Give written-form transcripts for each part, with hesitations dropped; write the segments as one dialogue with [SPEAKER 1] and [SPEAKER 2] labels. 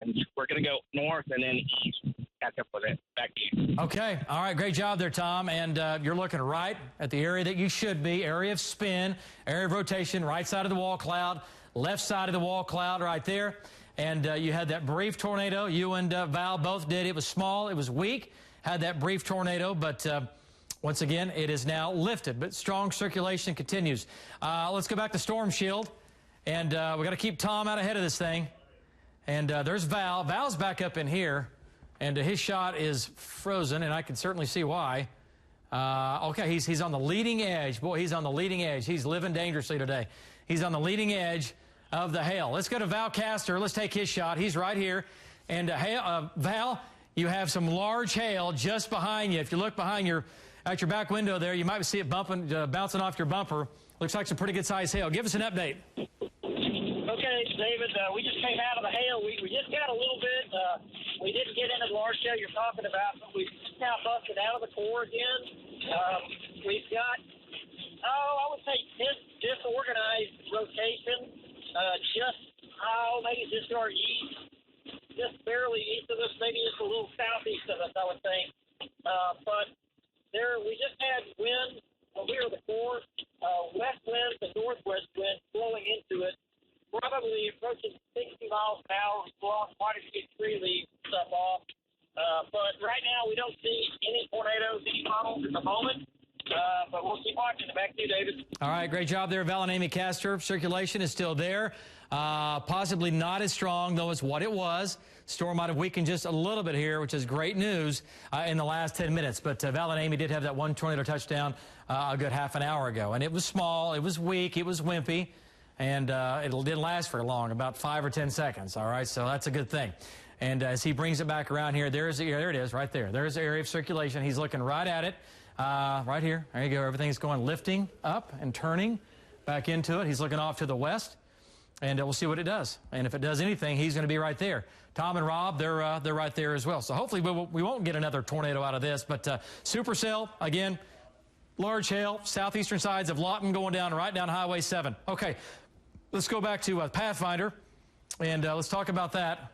[SPEAKER 1] and we're going to go north and then east. Catch up with it. Back to you.
[SPEAKER 2] Okay. All right. Great job there, Tom. And you're looking right at the area that you should be. Area of spin, area of rotation, right side of the wall cloud, left side of the wall cloud right there. And you had that brief tornado. You and Val both did. It was small. It was weak. Had that brief tornado. But once again, it is now lifted. But strong circulation continues. Let's go back to Storm Shield. And we got to keep Tom out ahead of this thing. And there's Val. Val's back up in here. And his shot is frozen, and I can certainly see why. Okay, he's on the leading edge. Boy, he's on the leading edge. He's living dangerously today. He's on the leading edge of the hail. Let's go to Val Castor. Let's take his shot. He's right here. And Val, you have some large hail just behind you. If you look behind at your back window there, you might see it bouncing off your bumper. Looks like some pretty good-sized hail. Give us an update.
[SPEAKER 3] Okay, David, we just came out of the hail. We just got a little bit. We didn't get into the large hail you're talking about, but we just now busted out of the core again. We've got, I would say disorganized rotation, maybe just to our east, just barely east of us, maybe just a little southeast of us, I would think. But we just had wind here the core, west winds and northwest winds blowing into it. Probably approaching 60 miles an hour. We lost quite a few tree leaves and stuff off. But right now, we don't see any tornadoes, any tunnels at the moment. But we'll keep watching. Back to you, David.
[SPEAKER 2] All right, great job there, Val and Amy Castor. Circulation is still there. Possibly not as strong, though, as what it was. Storm might have weakened just a little bit here, which is great news in the last 10 minutes. But Val and Amy did have that one tornado touchdown a good half an hour ago. And it was small, it was weak, it was wimpy. And it didn't last very long, about 5 or 10 seconds, all right? So that's a good thing. And as he brings it back around here, there it is right there. There's the area of circulation. He's looking right at it, right here. There you go. Everything's going lifting up and turning back into it. He's looking off to the west, and we'll see what it does. And if it does anything, he's going to be right there. Tom and Rob, they're right there as well. So hopefully we won't get another tornado out of this. But supercell, again, large hail, southeastern sides of Lawton going down right down Highway 7. Okay. Let's go back to Pathfinder, and let's talk about that.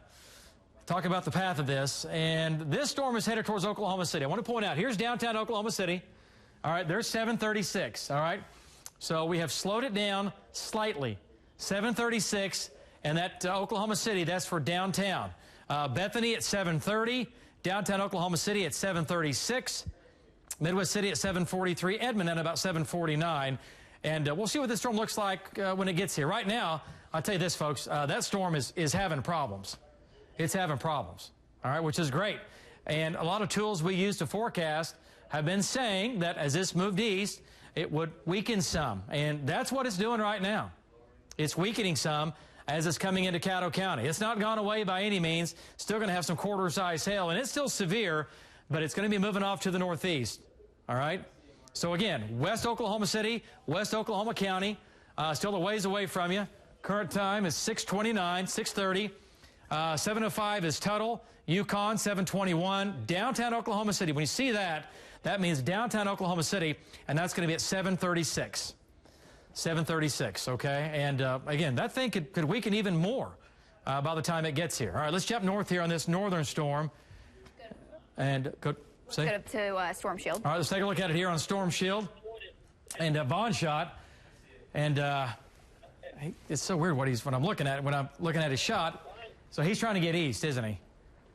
[SPEAKER 2] Talk about the path of this. And this storm is headed towards Oklahoma City. I want to point out, here's downtown Oklahoma City. All right, there's 736, all right? So we have slowed it down slightly. 736, and that Oklahoma City, that's for downtown. Bethany at 730, downtown Oklahoma City at 736, Midwest City at 743, Edmond at about 749. And we'll see what this storm looks like when it gets here. Right now, I'll tell you this, folks, that storm is having problems. It's having problems, all right, which is great. And a lot of tools we use to forecast have been saying that as this moved east, it would weaken some. And that's what it's doing right now. It's weakening some as it's coming into Caddo County. It's not gone away by any means. Still going to have some quarter-size hail, and it's still severe, but it's going to be moving off to the northeast, all right? So again, West Oklahoma City, West Oklahoma County, still a ways away from you. Current time is 6:29, 6:30. 7:05 is Tuttle, Yukon, 7:21. Downtown Oklahoma City, when you see that, that means downtown Oklahoma City, and that's going to be at 7:36. 7:36, okay? And again, that thing could weaken even more by the time it gets here. All right, let's jump north here on this northern storm. And go.
[SPEAKER 4] Let's go up to Storm Shield.
[SPEAKER 2] All right, let's take a look at it here on Storm Shield. And Vaughn shot. And it's so weird what I'm looking at when I'm looking at his shot. So he's trying to get east, isn't he?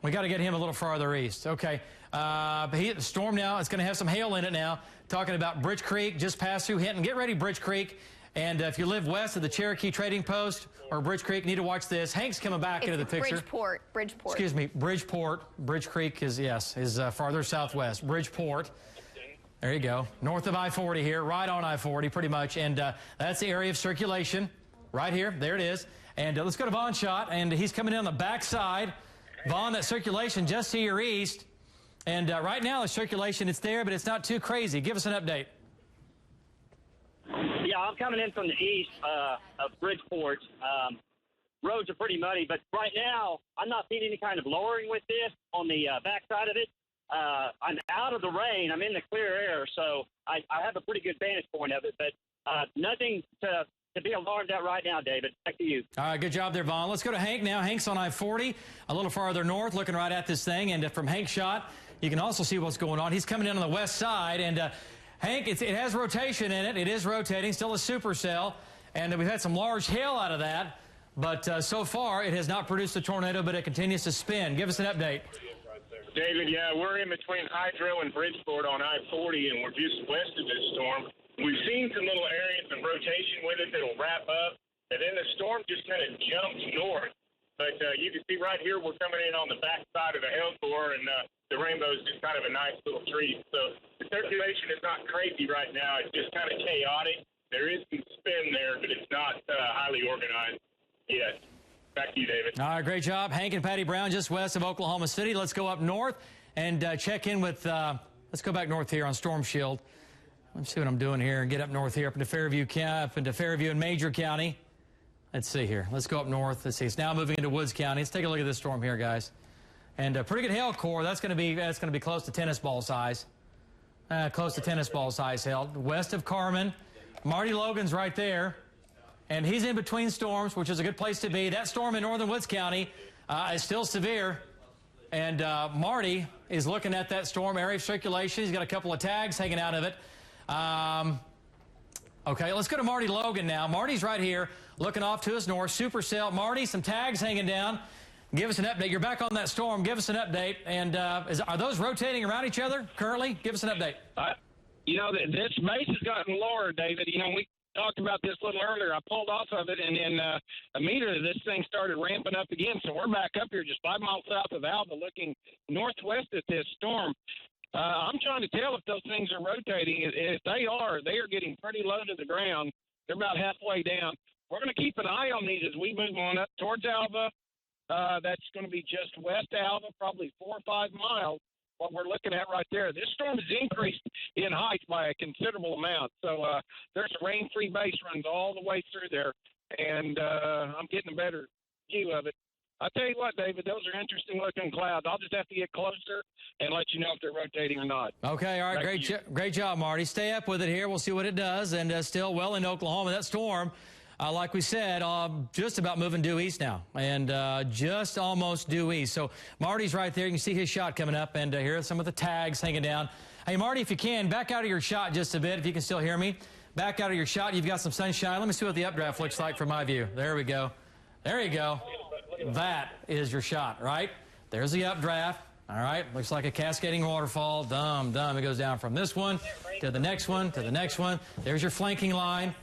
[SPEAKER 2] We got to get him a little farther east. Okay. But the storm now, it's going to have some hail in it now. Talking about Bridge Creek, just passed through Hinton. Get ready, Bridge Creek. And if you live west of the Cherokee Trading Post or Bridge Creek, need to watch this. Hank's coming back into the picture.
[SPEAKER 4] Bridgeport.
[SPEAKER 2] Excuse me, Bridgeport. Bridge Creek is farther southwest. Bridgeport. There you go. North of I-40 here, right on I-40 pretty much. And that's the area of circulation right here. There it is. And let's go to Vaughn's shot. And he's coming down the backside. Vaughn, that circulation just to your east. And right now the circulation, it's there, but it's not too crazy. Give us an update.
[SPEAKER 3] Yeah, I'm coming in from the east of Bridgeport. Roads are pretty muddy, but right now I'm not seeing any kind of lowering with this on the backside of it. I'm out of the rain. I'm in the clear air, so I have a pretty good vantage point of it, but nothing to to be alarmed at right now, David. Back to you.
[SPEAKER 2] All right, good job there, Vaughn. Let's go to Hank now. Hank's on I-40, a little farther north, looking right at this thing. And from Hank's shot, you can also see what's going on. He's coming in on the west side. And, Hank, it has rotation in it. It is rotating, still a supercell. And we've had some large hail out of that. But so far, it has not produced a tornado, but it continues to spin. Give us an update.
[SPEAKER 1] David, yeah, we're in between Hydro and Bridgeport on I-40, and we're just west of this storm. We've seen some little areas of rotation with it that'll wrap up, and then the storm just kind of jumps north. But you can see right here we're coming in on the back side of the hail core, and the rainbow is just kind of a nice little treat. So the circulation is not crazy right now. It's just kind of chaotic. There is some spin there, but it's not highly organized yet. Back to you, David. All
[SPEAKER 2] right, great job. Hank and Patty Brown just west of Oklahoma City. Let's go up north and check in with, let's go back north here on Storm Shield. Let's see what I'm doing here and get up north here, up into Fairview and Major County. Let's see here. Let's go up north. Let's see. It's now moving into Woods County. Let's take a look at this storm here, guys. And pretty good hail core. That's going to be close to tennis ball size. Close to tennis ball size hail. West of Carmen. Marty Logan's right there. And he's in between storms, which is a good place to be. That storm in northern Woods County is still severe. And Marty is looking at that storm area of circulation. He's got a couple of tags hanging out of it. Okay, let's go to Marty Logan now. Marty's right here looking off to his north. Supercell. Marty, some tags hanging down. Give us an update. You're back on that storm. Give us an update. And are those rotating around each other currently? Give us an update.
[SPEAKER 5] This base has gotten lower, David. We talked about this a little earlier. I pulled off of it, and then immediately this thing started ramping up again. So we're back up here just 5 miles south of Alva looking northwest at this storm. I'm trying to tell if those things are rotating. If they are getting pretty low to the ground. They're about halfway down. We're going to keep an eye on these as we move on up towards Alva. That's going to be just west of Alva, probably 4 or 5 miles. What we're looking at right there. This storm has increased in height by a considerable amount. So there's a rain-free base runs all the way through there, and I'm getting a better view of it. I'll tell you what, David, those are interesting-looking clouds. I'll just have to get closer and let you know if they're rotating or not.
[SPEAKER 2] Okay, all right, great job, Marty. Stay up with it here. We'll see what it does, and still well in Oklahoma. That storm, like we said, just about moving due east now, and just almost due east. So Marty's right there. You can see his shot coming up, and here are some of the tags hanging down. Hey, Marty, if you can, back out of your shot just a bit, if you can still hear me. Back out of your shot. You've got some sunshine. Let me see what the updraft looks like from my view. There we go. There you go. That is your shot, right? There's the updraft. All right, looks like a cascading waterfall. Dum. It goes down from this one to the next one to the next one. There's your flanking line.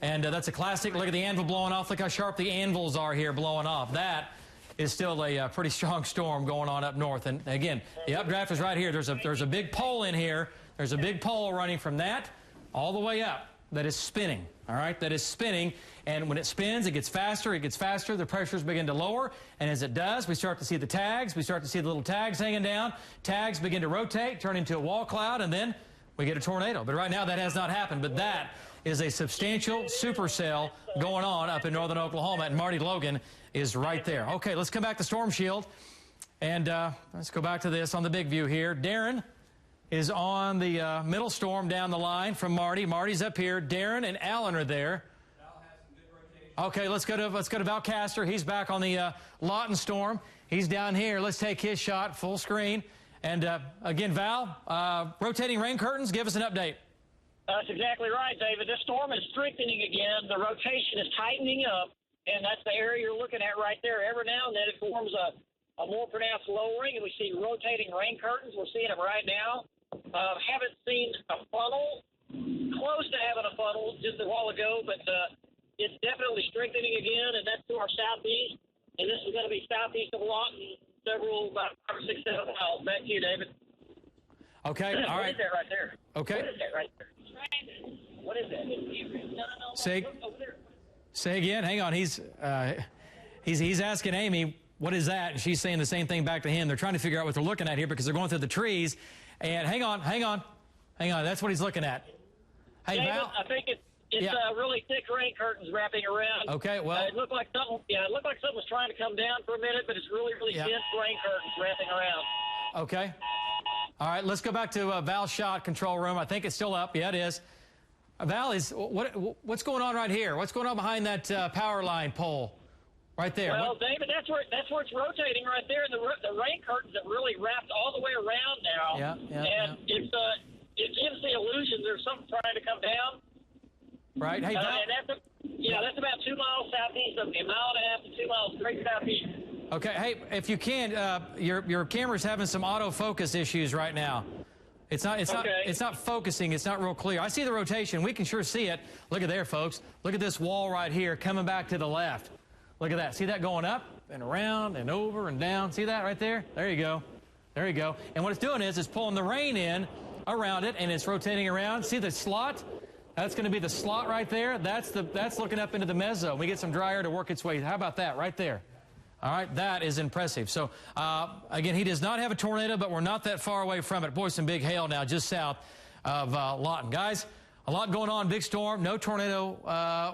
[SPEAKER 2] And that's a classic. Look at the anvil blowing off. Look how sharp the anvils are here blowing off. That is still a pretty strong storm going on up north. And again, the updraft is right here. There's a big pole in here. There's a big pole running from that all the way up that is spinning. All right, that is spinning. And when it spins, it gets faster. It gets faster. The pressures begin to lower. And as it does, we start to see the tags. We start to see the little tags hanging down. Tags begin to rotate, turn into a wall cloud, and then we get a tornado. But right now, that has not happened. But that is a substantial supercell going on up in northern Oklahoma, and Marty Logan is right there. Okay, let's come back to Storm Shield, and let's go back to this on the big view here. Darren is on the middle storm down the line from Marty. Marty's up here. Darren and Alan are there. Val has some good rotation. Okay, let's go to Val Castor. He's back on the Lawton storm. He's down here. Let's take his shot full screen. And again, Val, rotating rain curtains. Give us an update.
[SPEAKER 3] That's exactly right, David. This storm is strengthening again. The rotation is tightening up, and that's the area you're looking at right there. Every now and then it forms a more pronounced lowering, and we see rotating rain curtains. We're seeing them right now. Haven't seen a funnel, close to having a funnel just a while ago, but it's definitely strengthening again, and that's to our southeast. And this is going to be southeast of Lawton, about 5, 6, 7 miles. Back to you, David.
[SPEAKER 2] Okay, all right.
[SPEAKER 3] What is that right there?
[SPEAKER 2] Okay.
[SPEAKER 3] What is that right there? What is that?
[SPEAKER 2] Say again. Hang on. He's asking Amy, what is that? And she's saying the same thing back to him. They're trying to figure out what they're looking at here because they're going through the trees. And hang on. That's what he's looking at. Hey,
[SPEAKER 3] David,
[SPEAKER 2] Val.
[SPEAKER 3] I think it's really thick rain curtains wrapping around.
[SPEAKER 2] Okay, well.
[SPEAKER 3] It looked like something. Yeah, it looked like something was trying to come down for a minute, but it's really dense rain curtains wrapping around.
[SPEAKER 2] Okay. All right, let's go back to Val's shot control room. I think it's still up. Yeah, it is. Val, what's going on right here? What's going on behind that power line pole right there?
[SPEAKER 3] Well, David, that's where it's rotating right there. The rain curtains have really wrapped all the way around now. And it gives the illusion there's something trying to come down.
[SPEAKER 2] Right. Hey, Val.
[SPEAKER 3] And that's about 2 miles southeast of me, 1.5 miles to 2 miles straight southeast.
[SPEAKER 2] Okay. Hey, if you can, your camera's having some autofocus issues right now. It's not focusing. It's not real clear. I see the rotation. We can sure see it. Look at there, folks. Look at this wall right here coming back to the left. Look at that. See that going up and around and over and down? See that right there? There you go. There you go. And what it's doing is it's pulling the rain in around it, and it's rotating around. See the slot? That's going to be the slot right there. That's looking up into the mezzo. We get some dry air to work its way. How about that right there? All right, that is impressive. So, again, he does not have a tornado, but we're not that far away from it. Boy, some big hail now just south of Lawton. Guys, a lot going on. Big storm, no tornado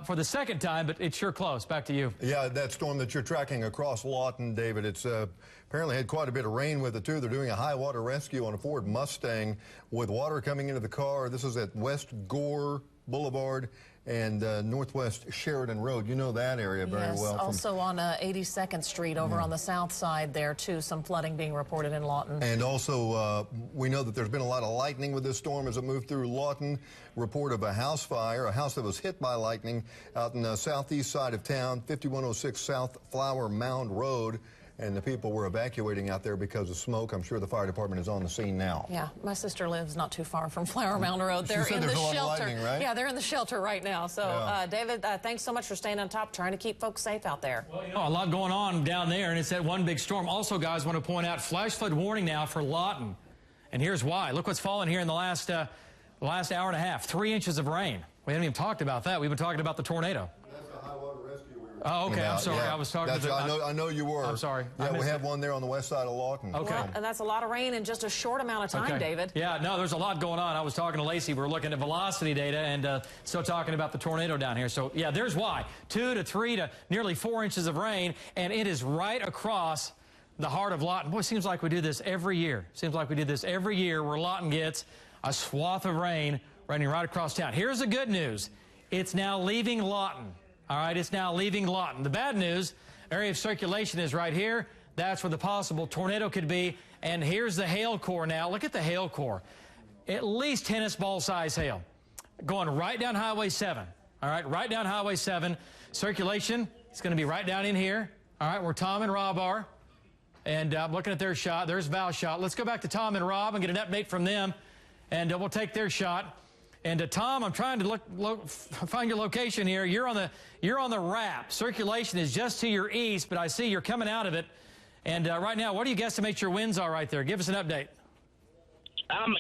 [SPEAKER 2] for the second time, but it's sure close. Back to you.
[SPEAKER 6] Yeah, that storm that you're tracking across Lawton, David, it's apparently had quite a bit of rain with it, too. They're doing a high water rescue on a Ford Mustang with water coming into the car. This is at West Gore Boulevard and Northwest Sheridan Road. You know that area very well.
[SPEAKER 7] Also on 82nd Street over on the south side there, too. Some flooding being reported in Lawton.
[SPEAKER 6] And also, we know that there's been a lot of lightning with this storm as it moved through Lawton. Report of a house fire, a house that was hit by lightning out in the southeast side of town, 5106 South Flower Mound Road. And the people were evacuating out there because of smoke. I'm sure the fire department is on the scene now.
[SPEAKER 7] Yeah, my sister lives not too far from Flower Mound Road. They're in the shelter. Lightning, right? Yeah, they're in the shelter right now. So, David, thanks so much for staying on top, trying to keep folks safe out there.
[SPEAKER 2] Well, you know, a lot going on down there, and it's that one big storm. Also, guys, want to point out flash flood warning now for Lawton. And here's why. Look what's fallen here in the last hour and a half. 3 inches of rain. We haven't even talked about that. We've been talking about the tornado. Oh, okay. I'm sorry. I was talking to
[SPEAKER 6] I know you were.
[SPEAKER 2] I'm sorry.
[SPEAKER 6] Yeah, we have one there on the west side of Lawton.
[SPEAKER 2] Okay.
[SPEAKER 7] Well, and that's a lot of rain in just a short amount of time, David.
[SPEAKER 2] Yeah, no, there's a lot going on. I was talking to Lacey. We're looking at velocity data and still talking about the tornado down here. So, yeah, there's why. 2 to 3 to nearly 4 inches of rain, and it is right across the heart of Lawton. Boy, it seems like we do this every year. Seems like we do this every year where Lawton gets a swath of rain running right across town. Here's the good news. It's now leaving Lawton. All right, it's now leaving Lawton. The bad news, area of circulation is right here. That's where the possible tornado could be. And here's the hail core now. Look at the hail core. At least tennis ball size hail. Going right down Highway 7. All right, right down Highway 7. Circulation, it's going to be right down in here. All right, where Tom and Rob are. And I'm looking at their shot. There's Val's shot. Let's go back to Tom and Rob and get an update from them. And we'll take their shot. And Tom, I'm trying to find your location here. You're on the wrap. Circulation is just to your east, but I see you're coming out of it. And right now, what do you guesstimate your winds are right there? Give us an update.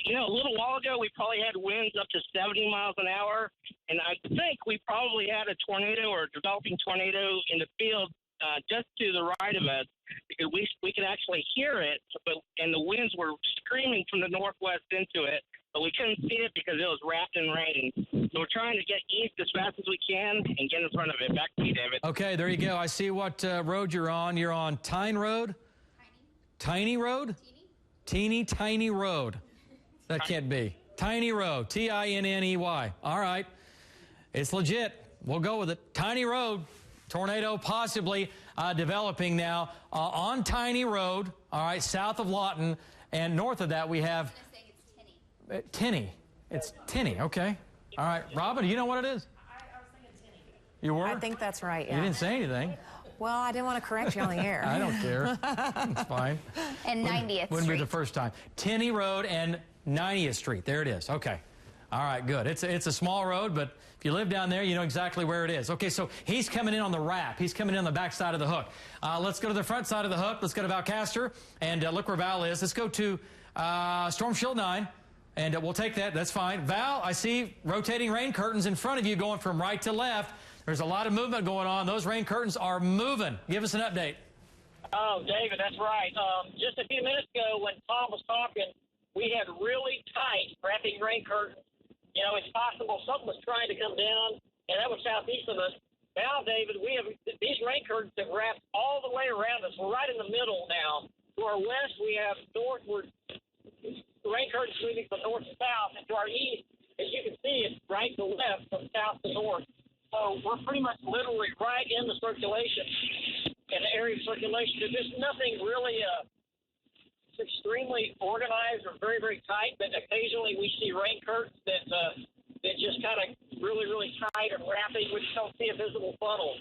[SPEAKER 5] You know, a little while ago, we probably had winds up to 70 miles an hour, and I think we probably had a tornado or a developing tornado in the field just to the right of us, because we could actually hear it, and the winds were screaming from the northwest into it. But we couldn't see it because it was wrapped in rain. So we're trying to get east as fast as we can and get in front of it. Back to you, David.
[SPEAKER 2] Okay, there you go. I see what road you're on. You're on Tyne Road? Tiny Road? Tiny Road. That can't be. Tiny Road. Tinney. All right. It's legit. We'll go with it. Tiny Road. Tornado possibly developing now on Tiny Road. All right, south of Lawton. And north of that we have... Tinny. It's Tinny. Okay. All right. Robin, do you know what it is?
[SPEAKER 7] I was thinking Tinny.
[SPEAKER 2] You were?
[SPEAKER 7] I think that's right, yeah.
[SPEAKER 2] You didn't say anything.
[SPEAKER 7] Well, I didn't want to correct you on the air.
[SPEAKER 2] I don't care. It's fine.
[SPEAKER 4] And 90th Street.
[SPEAKER 2] Wouldn't be the first time. Tinny Road and 90th Street. There it is. Okay. All right, good. It's a small road, but if you live down there, you know exactly where it is. Okay, so he's coming in on the wrap. He's coming in on the back side of the hook. Let's go to the front side of the hook. Let's go to Val Castor, and look where Val is. Let's go to Storm Shield 9. And we'll take that. That's fine. Val, I see rotating rain curtains in front of you going from right to left. There's a lot of movement going on. Those rain curtains are moving. Give us an update.
[SPEAKER 3] Oh, David, that's right. Just a few minutes ago when Tom was talking, we had really tight wrapping rain curtains. You know, it's possible something was trying to come down, and that was southeast of us. Now, David, we have these rain curtains that wrapped all the way around us. We're right in the middle now. To our west, we have northward rain curtains moving from north to south, and to our east, as you can see, it's right to left from south to north. So we're pretty much literally right in the circulation, in the area of circulation. There's nothing really extremely organized or very, very tight, but occasionally we see rain curtains that just kind of really, really tight and wrapping. We just don't see a visible funnel.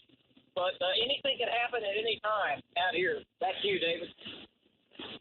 [SPEAKER 3] But anything can happen at any time out here. Back to you, David.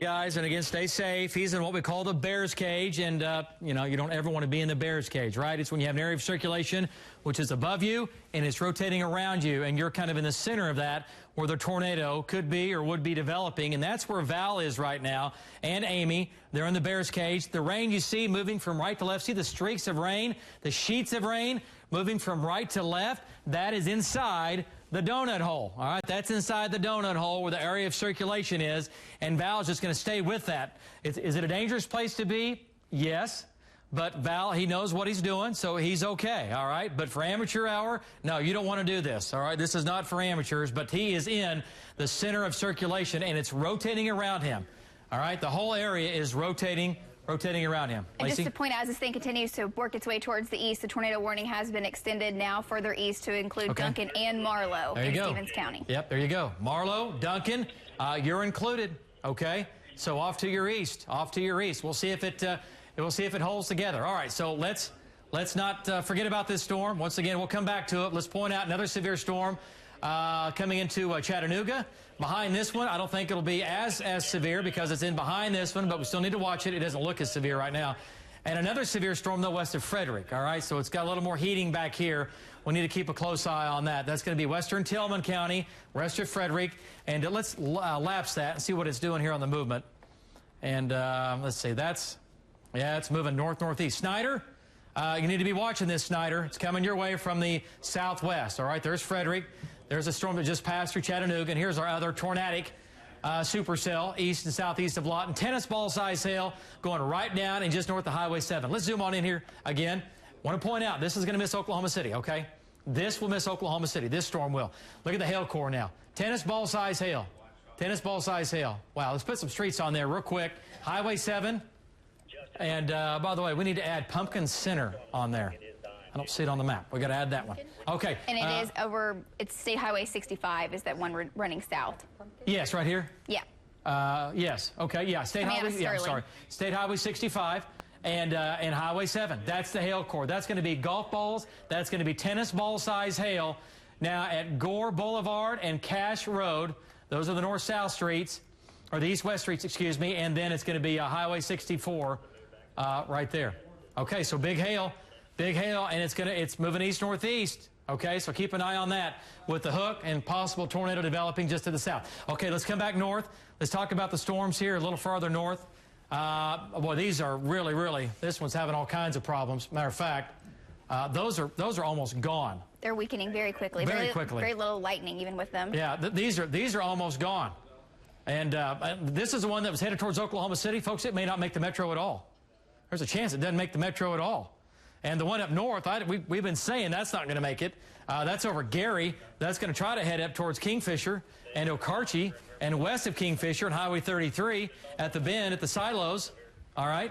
[SPEAKER 2] Guys, and again, stay safe. He's in what we call the bear's cage, and, you know, you don't ever want to be in the bear's cage, right? It's when you have an area of circulation which is above you, and it's rotating around you, and you're kind of in the center of that where the tornado could be or would be developing, and that's where Val is right now, and Amy. They're in the bear's cage. The rain you see moving from right to left. See the streaks of rain, the sheets of rain moving from right to left? That is inside the donut hole. All right, that's inside the donut hole where the area of circulation is, and Val's just going to stay with that. Is it a dangerous place to be? Yes. But Val, he knows what he's doing, so he's okay, all right? But for amateur hour, no, you don't want to do this, all right? This is not for amateurs, but he is in the center of circulation, and it's rotating around him, all right? The whole area is rotating around him.
[SPEAKER 4] And just to point out, as this thing continues to work its way towards the east, the tornado warning has been extended now further east to include Duncan and Marlow in Stevens County.
[SPEAKER 2] Yep, there you go. Marlow, Duncan, you're included, okay? So off to your east, We'll see if it holds together. All right, so let's not forget about this storm. Once again, we'll come back to it. Let's point out another severe storm coming into Chattanooga. Behind this one, I don't think it'll be as severe because it's in behind this one, but we still need to watch it. It doesn't look as severe right now. And another severe storm, though, west of Frederick, all right? So it's got a little more heating back here. We need to keep a close eye on that. That's going to be western Tillman County, west of Frederick. And let's lapse that and see what it's doing here on the movement. And let's see, it's moving north-northeast. Snyder, you need to be watching this, Snyder. It's coming your way from the southwest, all right? There's Frederick. There's a storm that just passed through Chattanooga, and here's our other tornadic supercell east and southeast of Lawton. Tennis ball size hail going right down and just north of Highway 7. Let's zoom on in here again. Want to point out, this is going to miss Oklahoma City, okay? This will miss Oklahoma City. This storm will. Look at the hail core now. Tennis ball size hail. Tennis ball size hail. Wow, let's put some streets on there real quick. Highway 7. And, by the way, we need to add Pumpkin Center on there. I don't see it on the map. We got to add that one. Okay.
[SPEAKER 4] And it is over, it's State Highway 65 is that one running south.
[SPEAKER 2] Yes, right here?
[SPEAKER 4] Yeah.
[SPEAKER 2] Yes. Okay, yeah. State Highway 65 and Highway 7. That's the hail core. That's going to be golf balls. That's going to be tennis ball size hail. Now, at Gore Boulevard and Cash Road, those are the north-south streets, or the east-west streets, excuse me, and then it's going to be Highway 64 right there. Okay, so big hail, and it's moving east-northeast. Okay, so keep an eye on that with the hook and possible tornado developing just to the south. Okay, let's come back north. Let's talk about the storms here a little farther north. Boy, these are really, this one's having all kinds of problems. Matter of fact, those are almost gone.
[SPEAKER 4] They're weakening very quickly.
[SPEAKER 2] Very quickly.
[SPEAKER 4] Very little lightning even with them.
[SPEAKER 2] Yeah, these are almost gone. And this is the one that was headed towards Oklahoma City. Folks, it may not make the metro at all. There's a chance it doesn't make the metro at all. And the one up north, we've been saying that's not going to make it. That's over Gary. That's going to try to head up towards Kingfisher and Okarche and west of Kingfisher and Highway 33 at the bend at the silos. All right.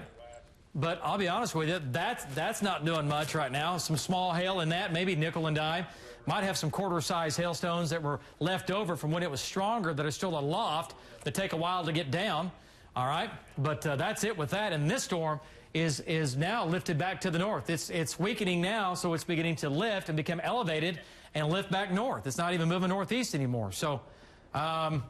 [SPEAKER 2] But I'll be honest with you, that's not doing much right now. Some small hail in that, maybe nickel and dime. Might have some quarter-size hailstones that were left over from when it was stronger that are still aloft that take a while to get down. All right. But that's it with that. And this storm is now lifted back to the north. It's weakening now, so it's beginning to lift and become elevated and lift back north. It's not even moving northeast anymore. So, all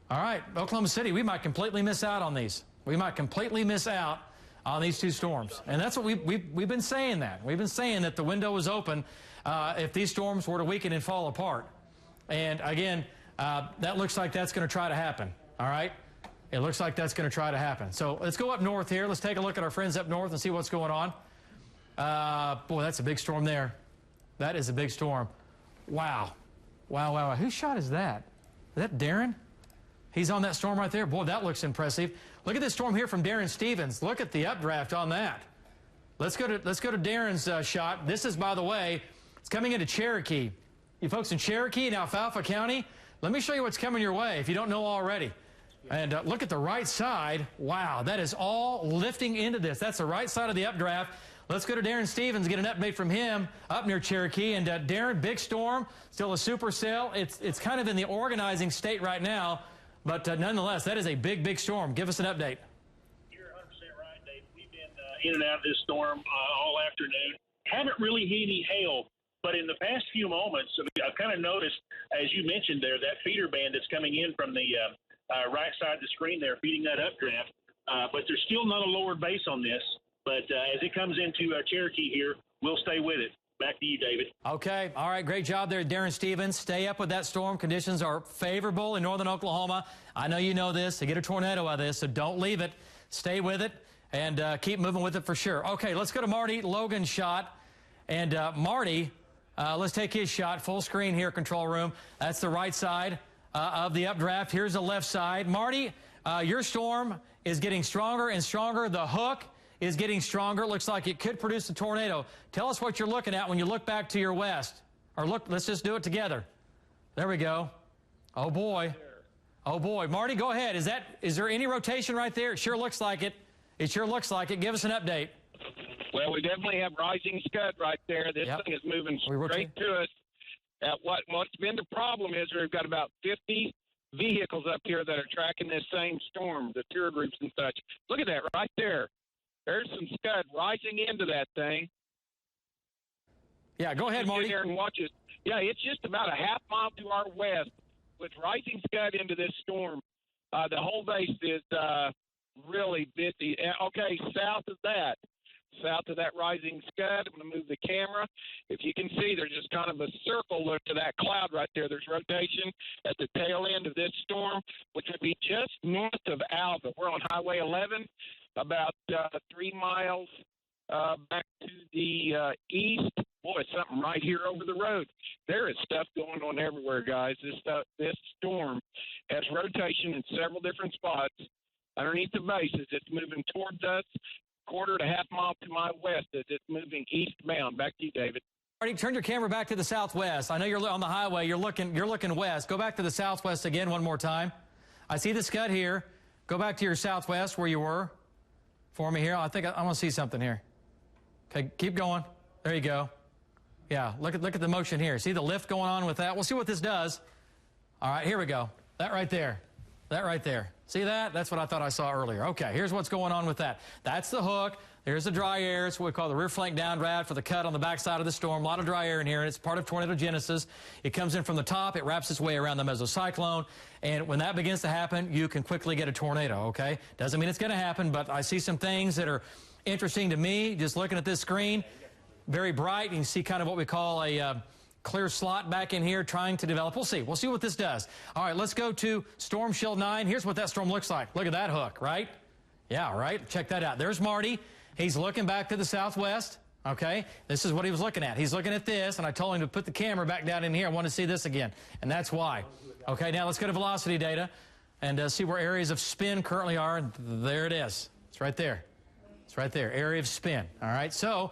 [SPEAKER 2] right, Oklahoma City, we might completely miss out on these. We might completely miss out on these two storms. And that's what we've been saying that. We've been saying that the window is open if these storms were to weaken and fall apart. And, again, that looks like that's going to try to happen, all right? It looks like that's going to try to happen. So let's go up north here. Let's take a look at our friends up north and see what's going on. Boy, that's a big storm there. That is a big storm. Wow. Wow. Whose shot is that? Is that Darren? He's on that storm right there. Boy, that looks impressive. Look at this storm here from Darren Stevens. Look at the updraft on that. Let's go to Darren's shot. This is, by the way, it's coming into Cherokee. You folks in Cherokee and Alfalfa County, let me show you what's coming your way if you don't know already. And look at the right side. Wow, that is all lifting into this. That's the right side of the updraft. Let's go to Darren Stevens, get an update from him up near Cherokee. And Darren, big storm, still a supercell. It's kind of in the organizing state right now, but nonetheless, that is a big, big storm. Give us an update.
[SPEAKER 8] You're 100% right, Dave. We've been in and out of this storm all afternoon. Haven't really hit any hail, but in the past few moments, I've kind of noticed, as you mentioned there, that feeder band that's coming in from the right side of the screen there, feeding that updraft. But there's still not a lower base on this. But as it comes into Cherokee here, we'll stay with it. Back to you, David.
[SPEAKER 2] Okay. All right. Great job there, Darren Stevens. Stay up with that storm. Conditions are favorable in northern Oklahoma. I know you know this. To get a tornado out of this, so don't leave it. Stay with it and keep moving with it for sure. Okay. Let's go to Marty Logan's shot. And Marty, let's take his shot. Full screen here, control room. That's the right side of the updraft. Here's the left side. Marty, your storm is getting stronger and stronger. The hook is getting stronger. It looks like it could produce a tornado. Tell us what you're looking at when you look back to your west. Or look, let's just do it together. There we go. Oh, boy. Oh, boy. Marty, go ahead. Is there any rotation right there? It sure looks like it. It sure looks like it. Give us an update.
[SPEAKER 5] Well, we definitely have rising scud right there. This thing is moving straight to us. What's been the problem is we've got about 50 vehicles up here that are tracking this same storm, the tour groups and such. Look at that right there. There's some scud rising into that thing.
[SPEAKER 2] Yeah, go ahead, Marty.
[SPEAKER 5] Sit here and watch it. Yeah, it's just about a half mile to our west with rising scud into this storm. The whole base is really busy. Okay, south of that rising scud, I'm going to move the camera. If you can see, there's just kind of a circle look to that cloud right there. There's rotation at the tail end of this storm, which would be just north of Alva. We're on Highway 11. About 3 miles back to the east. Boy, something right here over the road. There is stuff going on everywhere, guys. This storm has rotation in several different spots underneath the bases. It's moving towards us, quarter to half mile to my west as it's moving eastbound. Back to you, David.
[SPEAKER 2] Marty, turn your camera back to the southwest. I know you're on the highway. You're looking west. Go back to the southwest again one more time. I see the scud here. Go back to your southwest where you were. For me here. I think I want to see something here. Okay, keep going. There you go. Yeah, look at the motion here. See the lift going on with that? We'll see what this does. All right, here we go. That right there. That right there. See that? That's what I thought I saw earlier. Okay, here's what's going on with that. That's the hook. There's the dry air. It's what we call the rear flank downdraft for the cut on the backside of the storm. A lot of dry air in here, and it's part of tornado genesis. It comes in from the top. It wraps its way around the mesocyclone, and when that begins to happen, you can quickly get a tornado, okay? Doesn't mean it's going to happen, but I see some things that are interesting to me just looking at this screen. Very bright. You can see kind of what we call a clear slot back in here trying to develop. We'll see. We'll see what this does. All right, let's go to Storm Shield 9. Here's what that storm looks like. Look at that hook, right? Yeah, right? Check that out. There's Marty. He's looking back to the southwest, okay? This is what he was looking at. He's looking at this, and I told him to put the camera back down in here. I want to see this again, and that's why. Okay, now let's go to velocity data and see where areas of spin currently are. And there it is. It's right there. It's right there, area of spin. All right, so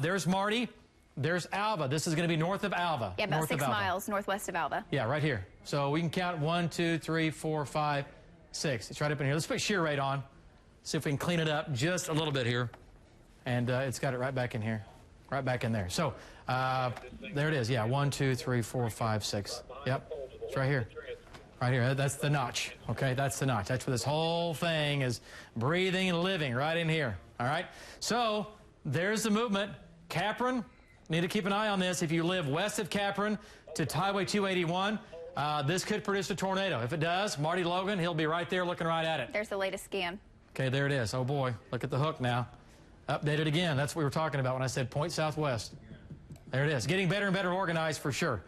[SPEAKER 2] there's Marty. There's Alva. This is going to be north of Alva.
[SPEAKER 4] Yeah, about 6 miles northwest of Alva.
[SPEAKER 2] Yeah, right here. So we can count 1, 2, 3, 4, 5, 6. It's right up in here. Let's put shear rate on. See if we can clean it up just a little bit here. And it's got it right back in here. Right back in there. So there it is. Yeah, 1, 2, 3, 4, 5, 6. Yep, it's right here. Right here. That's the notch. Okay, that's the notch. That's where this whole thing is breathing and living right in here. All right. So there's the movement. Capron, need to keep an eye on this. If you live west of Capron to Highway 281, this could produce a tornado. If it does, Marty Logan, he'll be right there looking right at it.
[SPEAKER 4] There's the latest scan.
[SPEAKER 2] Okay, there it is. Oh, boy. Look at the hook now. Updated again. That's what we were talking about when I said point southwest. There it is. Getting better and better organized for sure.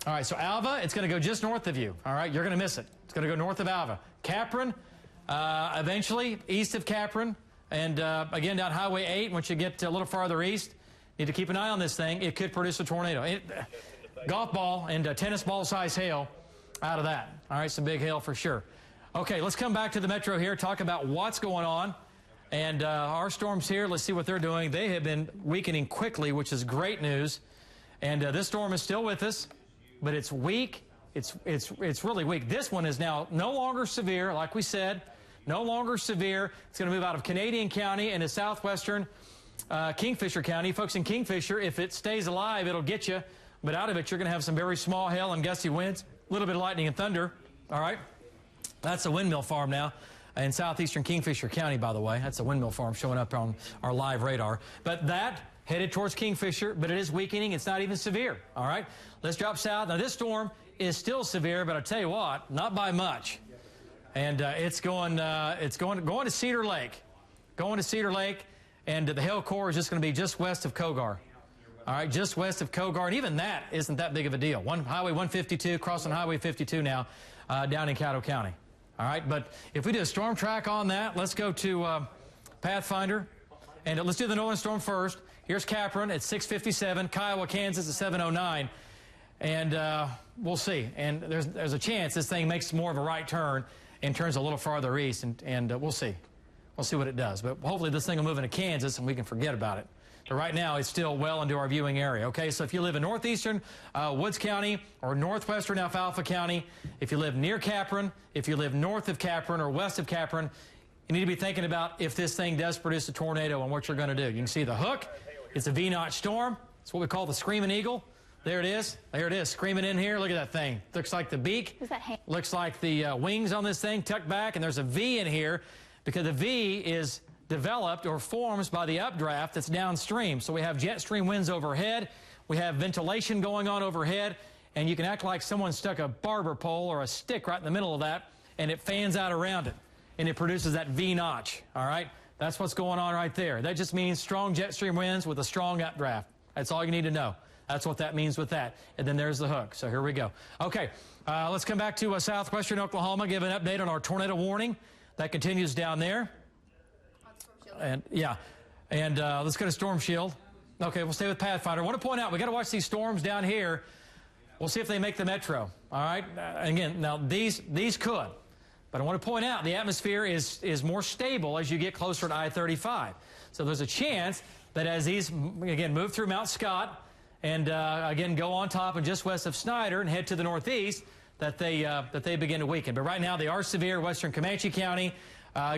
[SPEAKER 2] All right, so Alva, it's going to go just north of you. All right, you're going to miss it. It's going to go north of Alva. Capron, eventually east of Capron, and again down Highway 8. Once you get a little farther east, need to keep an eye on this thing. It could produce a tornado. Golf ball and tennis ball size hail out of that. All right, some big hail for sure. Okay, let's come back to the metro here, talk about what's going on. And our storms here, let's see what they're doing. They have been weakening quickly, which is great news. And this storm is still with us, but it's weak. It's really weak. This one is now no longer severe, like we said, no longer severe. It's going to move out of Canadian County into southwestern Kingfisher County. Folks in Kingfisher, if it stays alive, it'll get you. But out of it, you're going to have some very small hail and gusty winds, a little bit of lightning and thunder. All right? That's a windmill farm now in southeastern Kingfisher County, by the way. That's a windmill farm showing up on our live radar. But that headed towards Kingfisher, but it is weakening. It's not even severe. All right? Let's drop south. Now, this storm is still severe, but I'll tell you what, not by much. And it's going to Cedar Lake. Going to Cedar Lake, and the hail core is just going to be just west of Kogar. All right, just west of Kogar, and even that isn't that big of a deal. Highway 152, crossing Highway 52 now, down in Caddo County. All right, but if we do a storm track on that, let's go to Pathfinder, and let's do the northern storm first. Here's Capron at 6:57, Kiowa, Kansas at 7:09, and we'll see. And there's a chance this thing makes more of a right turn and turns a little farther east, and we'll see. We'll see what it does. But hopefully this thing will move into Kansas and we can forget about it. But right now, it's still well into our viewing area. Okay, so if you live in northeastern Woods County or northwestern Alfalfa County, if you live near Capron, if you live north of Capron or west of Capron, you need to be thinking about if this thing does produce a tornado and what you're going to do. You can see the hook. It's a V-notch storm. It's what we call the Screaming Eagle. There it is. There it is, screaming in here. Look at that thing. Looks like the beak. Looks like the wings on this thing tucked back, and there's a V in here because the V is developed or forms by the updraft that's downstream. So we have jet stream winds overhead. We have ventilation going on overhead, and you can act like someone stuck a barber pole or a stick right in the middle of that, and it fans out around it, and it produces that V-notch, all right? That's what's going on right there. That just means strong jet stream winds with a strong updraft. That's all you need to know. That's what that means with that. And then there's the hook. So here we go. Okay, let's come back to southwestern Oklahoma, give an update on our tornado warning. That continues down there. And yeah, and let's go to Storm Shield. Okay, we'll stay with Pathfinder. I want to point out, we got to watch these storms down here. We'll see if they make the metro. All right. Again, now these could, but I want to point out the atmosphere is more stable as you get closer to I-35. So there's a chance that as these again move through Mount Scott and again go on top and just west of Snyder and head to the northeast, that they begin to weaken. But right now they are severe. Western Comanche County.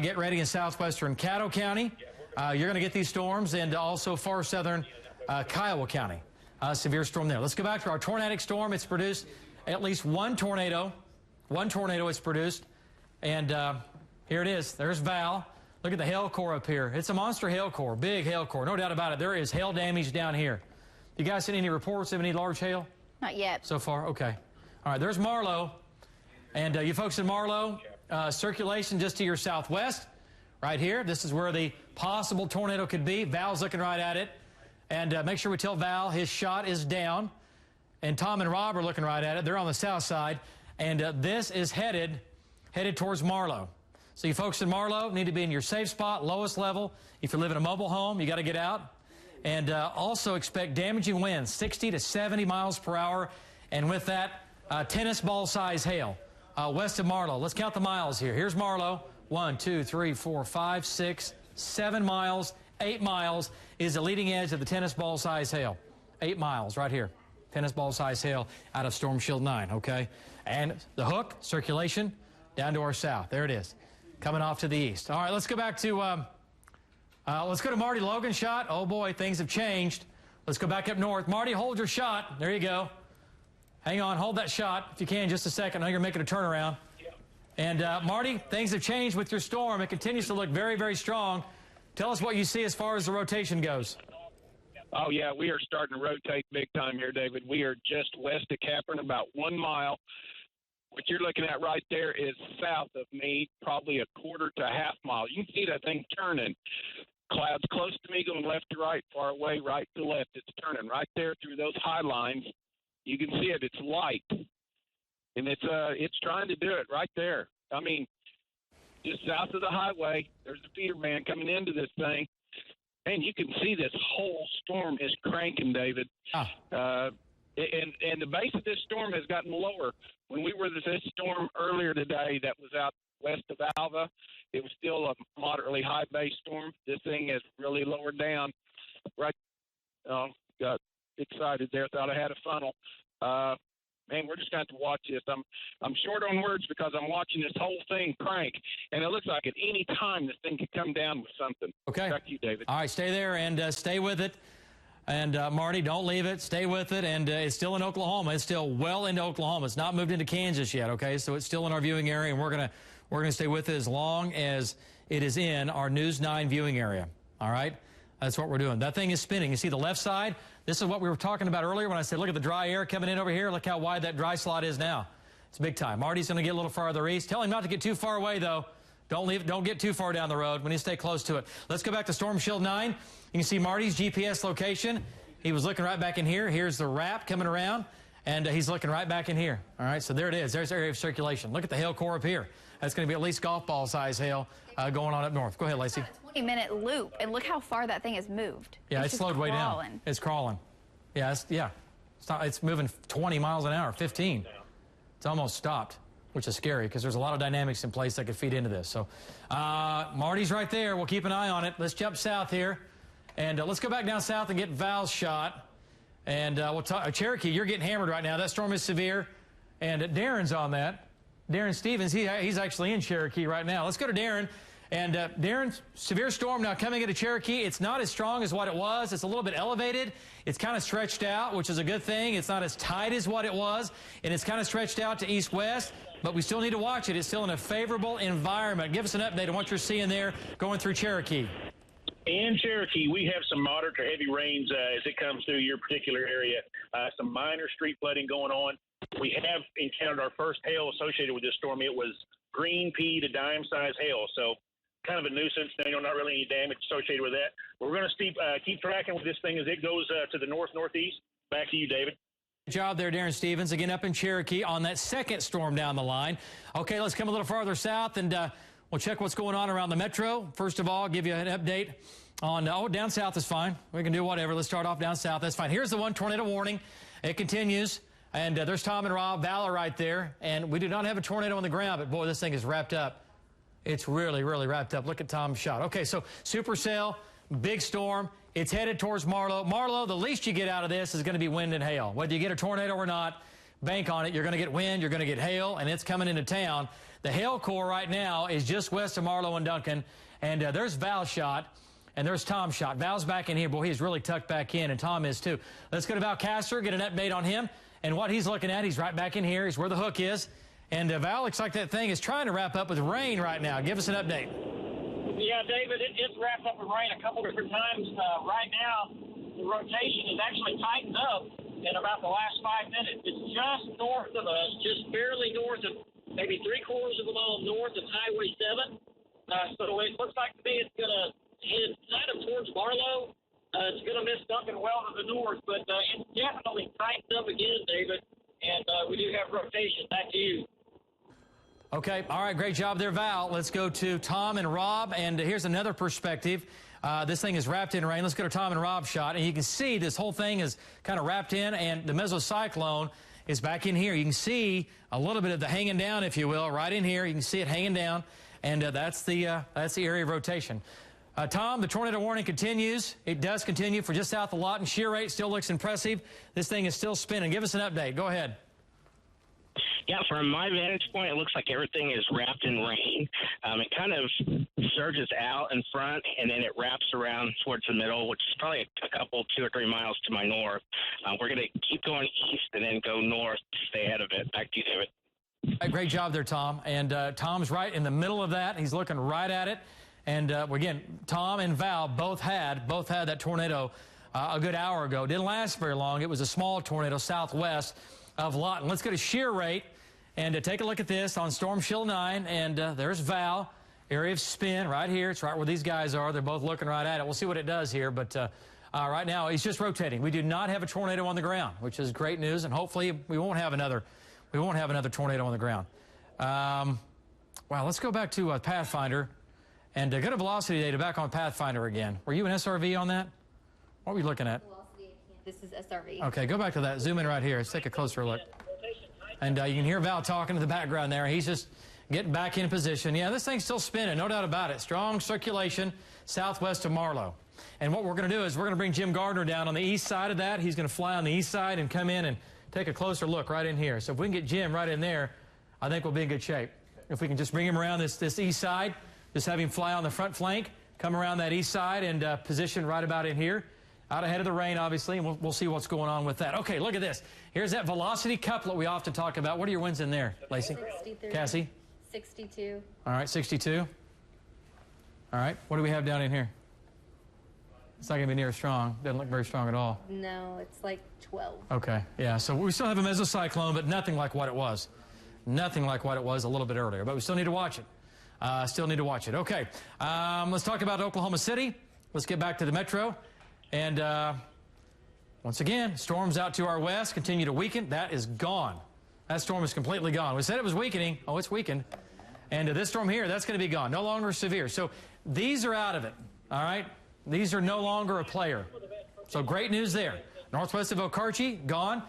[SPEAKER 2] Get ready in southwestern Caddo County. You're going to get these storms, and also far southern Kiowa County. Severe storm there. Let's go back to our tornadic storm. It's produced at least one tornado. One tornado is produced. And here it is. There's Val. Look at the hail core up here. It's a monster hail core, big hail core. No doubt about it. There is hail damage down here. You guys seen any reports of any large hail?
[SPEAKER 4] Not yet.
[SPEAKER 2] So far? Okay. All right, there's Marlow. And you folks in Marlow, circulation just to your southwest, right here. This is where the possible tornado could be. Val's looking right at it. And make sure we tell Val his shot is down. And Tom and Rob are looking right at it. They're on the south side. And this is headed towards Marlow. So you folks in Marlow need to be in your safe spot, lowest level. If you live in a mobile home, you got to get out. And also expect damaging winds, 60 to 70 miles per hour. And with that, tennis ball size hail. West of Marlow. Let's count the miles here. Here's Marlow. 1, 2, 3, 4, 5, 6, 7 miles. 8 miles is the leading edge of the tennis ball size hail. 8 miles right here. Tennis ball size hail out of Storm Shield 9, okay? And the hook, circulation, down to our south. There it is. Coming off to the east. All right, let's go back to, let's go to Marty Logan's shot. Oh boy, things have changed. Let's go back up north. Marty, hold your shot. There you go. Hang on, hold that shot if you can just a second. I know you're making a turnaround. And Marty, things have changed with your storm. It continues to look very, very strong. Tell us what you see as far as the rotation goes.
[SPEAKER 5] Oh, yeah, we are starting to rotate big time here, David. We are just west of Capron, about 1 mile. What you're looking at right there is south of me, probably a quarter to a half mile. You can see that thing turning. Clouds close to me going left to right, far away, right to left. It's turning right there through those high lines. You can see it. It's light. And it's trying to do it right there. I mean, just south of the highway, there's a feeder band coming into this thing. And you can see this whole storm is cranking, David. And the base of this storm has gotten lower. When we were this storm earlier today that was out west of Alva, it was still a moderately high base storm. This thing has really lowered down. Right, got excited there, thought I had a funnel. man, we're just going to have to watch this. I'm short on words because I'm watching this whole thing crank, and it looks like at any time this thing could come down with something.
[SPEAKER 2] Okay.
[SPEAKER 5] Back to you, David.
[SPEAKER 2] All right, stay there and stay with it. And Marty, don't leave it. Stay with it. And it's still in Oklahoma. It's still well into Oklahoma. It's not moved into Kansas yet. Okay, so it's still in our viewing area, and we're gonna stay with it as long as it is in our News 9 viewing area. All right, that's what we're doing. That thing is spinning. You see the left side. This is what we were talking about earlier when I said, look at the dry air coming in over here. Look how wide that dry slot is now. It's big time. Marty's going to get a little farther east. Tell him not to get too far away, though. Don't get too far down the road. We need to stay close to it. Let's go back to Storm Shield 9. You can see Marty's GPS location. He was looking right back in here. Here's the wrap coming around, and he's looking right back in here. All right, so there it is. There's the area of circulation. Look at the hail core up here. That's going to be at least golf ball size hail going on up north. Go ahead, Lacey.
[SPEAKER 4] 20-minute loop, and look how far that thing has moved.
[SPEAKER 2] Yeah, it's slowed way down. It's crawling. Yeah, it's moving 20 miles an hour, 15. It's almost stopped, which is scary because there's a lot of dynamics in place that could feed into this. So Marty's right there. We'll keep an eye on it. Let's jump south here, and let's go back down south and get Val's shot. And we'll talk. Cherokee, you're getting hammered right now. That storm is severe, and Darren's on that. Darren Stevens, he's actually in Cherokee right now. Let's go to Darren. And Darren, severe storm now coming into Cherokee. It's not as strong as what it was. It's a little bit elevated. It's kind of stretched out, which is a good thing. It's not as tight as what it was, and it's kind of stretched out to east-west, but we still need to watch it. It's still in a favorable environment. Give us an update on what you're seeing there going through Cherokee.
[SPEAKER 8] In Cherokee, we have some moderate to heavy rains as it comes through your particular area. Some minor street flooding going on. We have encountered our first hail associated with this storm. It was green pea to dime-size hail, so kind of a nuisance. Not really any damage associated with that. We're going to keep tracking with this thing as it goes to the northeast. Back to you, David.
[SPEAKER 2] Good job there, Darren Stevens, again up in Cherokee on that second storm down the line. Okay, let's come a little farther south, and we'll check what's going on around the metro. First of all, I'll give you an update on, down south is fine. We can do whatever. Let's start off down south. That's fine. Here's the one tornado warning. It continues, and there's Tom and Rob Valor right there, and we do not have a tornado on the ground, but boy, this thing is wrapped up. It's really, really wrapped up. Look at Tom's shot. Okay, so supercell, big storm. It's headed towards Marlow. Marlow, the least you get out of this is going to be wind and hail. Whether you get a tornado or not, bank on it. You're going to get wind, you're going to get hail, and it's coming into town. The hail core right now is just west of Marlow and Duncan, and there's Val's shot, and there's Tom's shot. Val's back in here. Boy, he's really tucked back in, and Tom is too. Let's go to Val Castor, get an update on him, and what he's looking at. He's right back in here. He's where the hook is. And Val, looks like that thing is trying to wrap up with rain right now. Give us an update.
[SPEAKER 3] Yeah, David, it's wrapped up with rain a couple different times. Right now, the rotation is actually tightened up in about the last 5 minutes. It's just north of us, just barely north of, maybe 3/4 of a mile north of Highway 7. So it looks like to me it's going to head kind of towards Marlow. It's going to miss Duncan well to the north, but it's definitely tightened up again, David. And we do have rotation. Back to you.
[SPEAKER 2] Okay, all right, great job there, Val. Let's go to Tom and Rob, and here's another perspective. This thing is wrapped in rain. Let's go to Tom and Rob's shot, and you can see this whole thing is kind of wrapped in, and the mesocyclone is back in here. You can see a little bit of the hanging down, if you will, right in here. You can see it hanging down, and that's the area of rotation. Tom, the tornado warning continues. It does continue for just south of Lawton. Shear rate still looks impressive. This thing is still spinning. Give us an update. Go ahead.
[SPEAKER 5] Yeah, from my vantage point, it looks like everything is wrapped in rain. It kind of surges out in front, and then it wraps around towards the middle, which is probably a couple, 2 or 3 miles to my north. We're going to keep going east and then go north to stay ahead of it. Back to you, David.
[SPEAKER 2] Great job there, Tom. And Tom's right in the middle of that. He's looking right at it. And again, Tom and Val both had that tornado a good hour ago. Didn't last very long. It was a small tornado southwest of Lawton. Let's go to shear rate and take a look at this on Storm Shield 9. And there's Val, area of spin right here. It's right where these guys are. They're both looking right at it. We'll see what it does here. But right now, it's just rotating. We do not have a tornado on the ground, which is great news. And hopefully, we won't have another tornado on the ground. Wow, let's go back to Pathfinder. And go to velocity data back on Pathfinder again. Were you an SRV on that? What were you looking at?
[SPEAKER 4] This is SRV.
[SPEAKER 2] Okay, go back to that. Zoom in right here. Let's take a closer look. And you can hear Val talking in the background there. He's just getting back in position. Yeah, this thing's still spinning, no doubt about it. Strong circulation southwest of Marlow. And what we're going to do is we're going to bring Jim Gardner down on the east side of that. He's going to fly on the east side and come in and take a closer look right in here. So if we can get Jim right in there, I think we'll be in good shape. If we can just bring him around this east side, just have him fly on the front flank, come around that east side and position right about in here. Out ahead of the rain, obviously, and we'll see what's going on with that. Okay, look at this. Here's that velocity couplet we often talk about. What are your winds in there, Lacey?
[SPEAKER 9] 63.
[SPEAKER 2] Cassie?
[SPEAKER 9] 62.
[SPEAKER 2] All right, 62. All right, what do we have down in here? It's not going to be near as strong. Doesn't look very strong at all.
[SPEAKER 9] No, it's like 12.
[SPEAKER 2] Okay, yeah, so we still have a mesocyclone, but nothing like what it was. Nothing like what it was a little bit earlier, but we still need to watch it. Okay, let's talk about Oklahoma City. Let's get back to the metro. And once again, storms out to our west continue to weaken. That is gone. That storm is completely gone. We said it was weakening. Oh, it's weakened. And this storm here, that's going to be gone. No longer severe. So these are out of it. All right? These are no longer a player. So great news there. Northwest of Okarche, gone.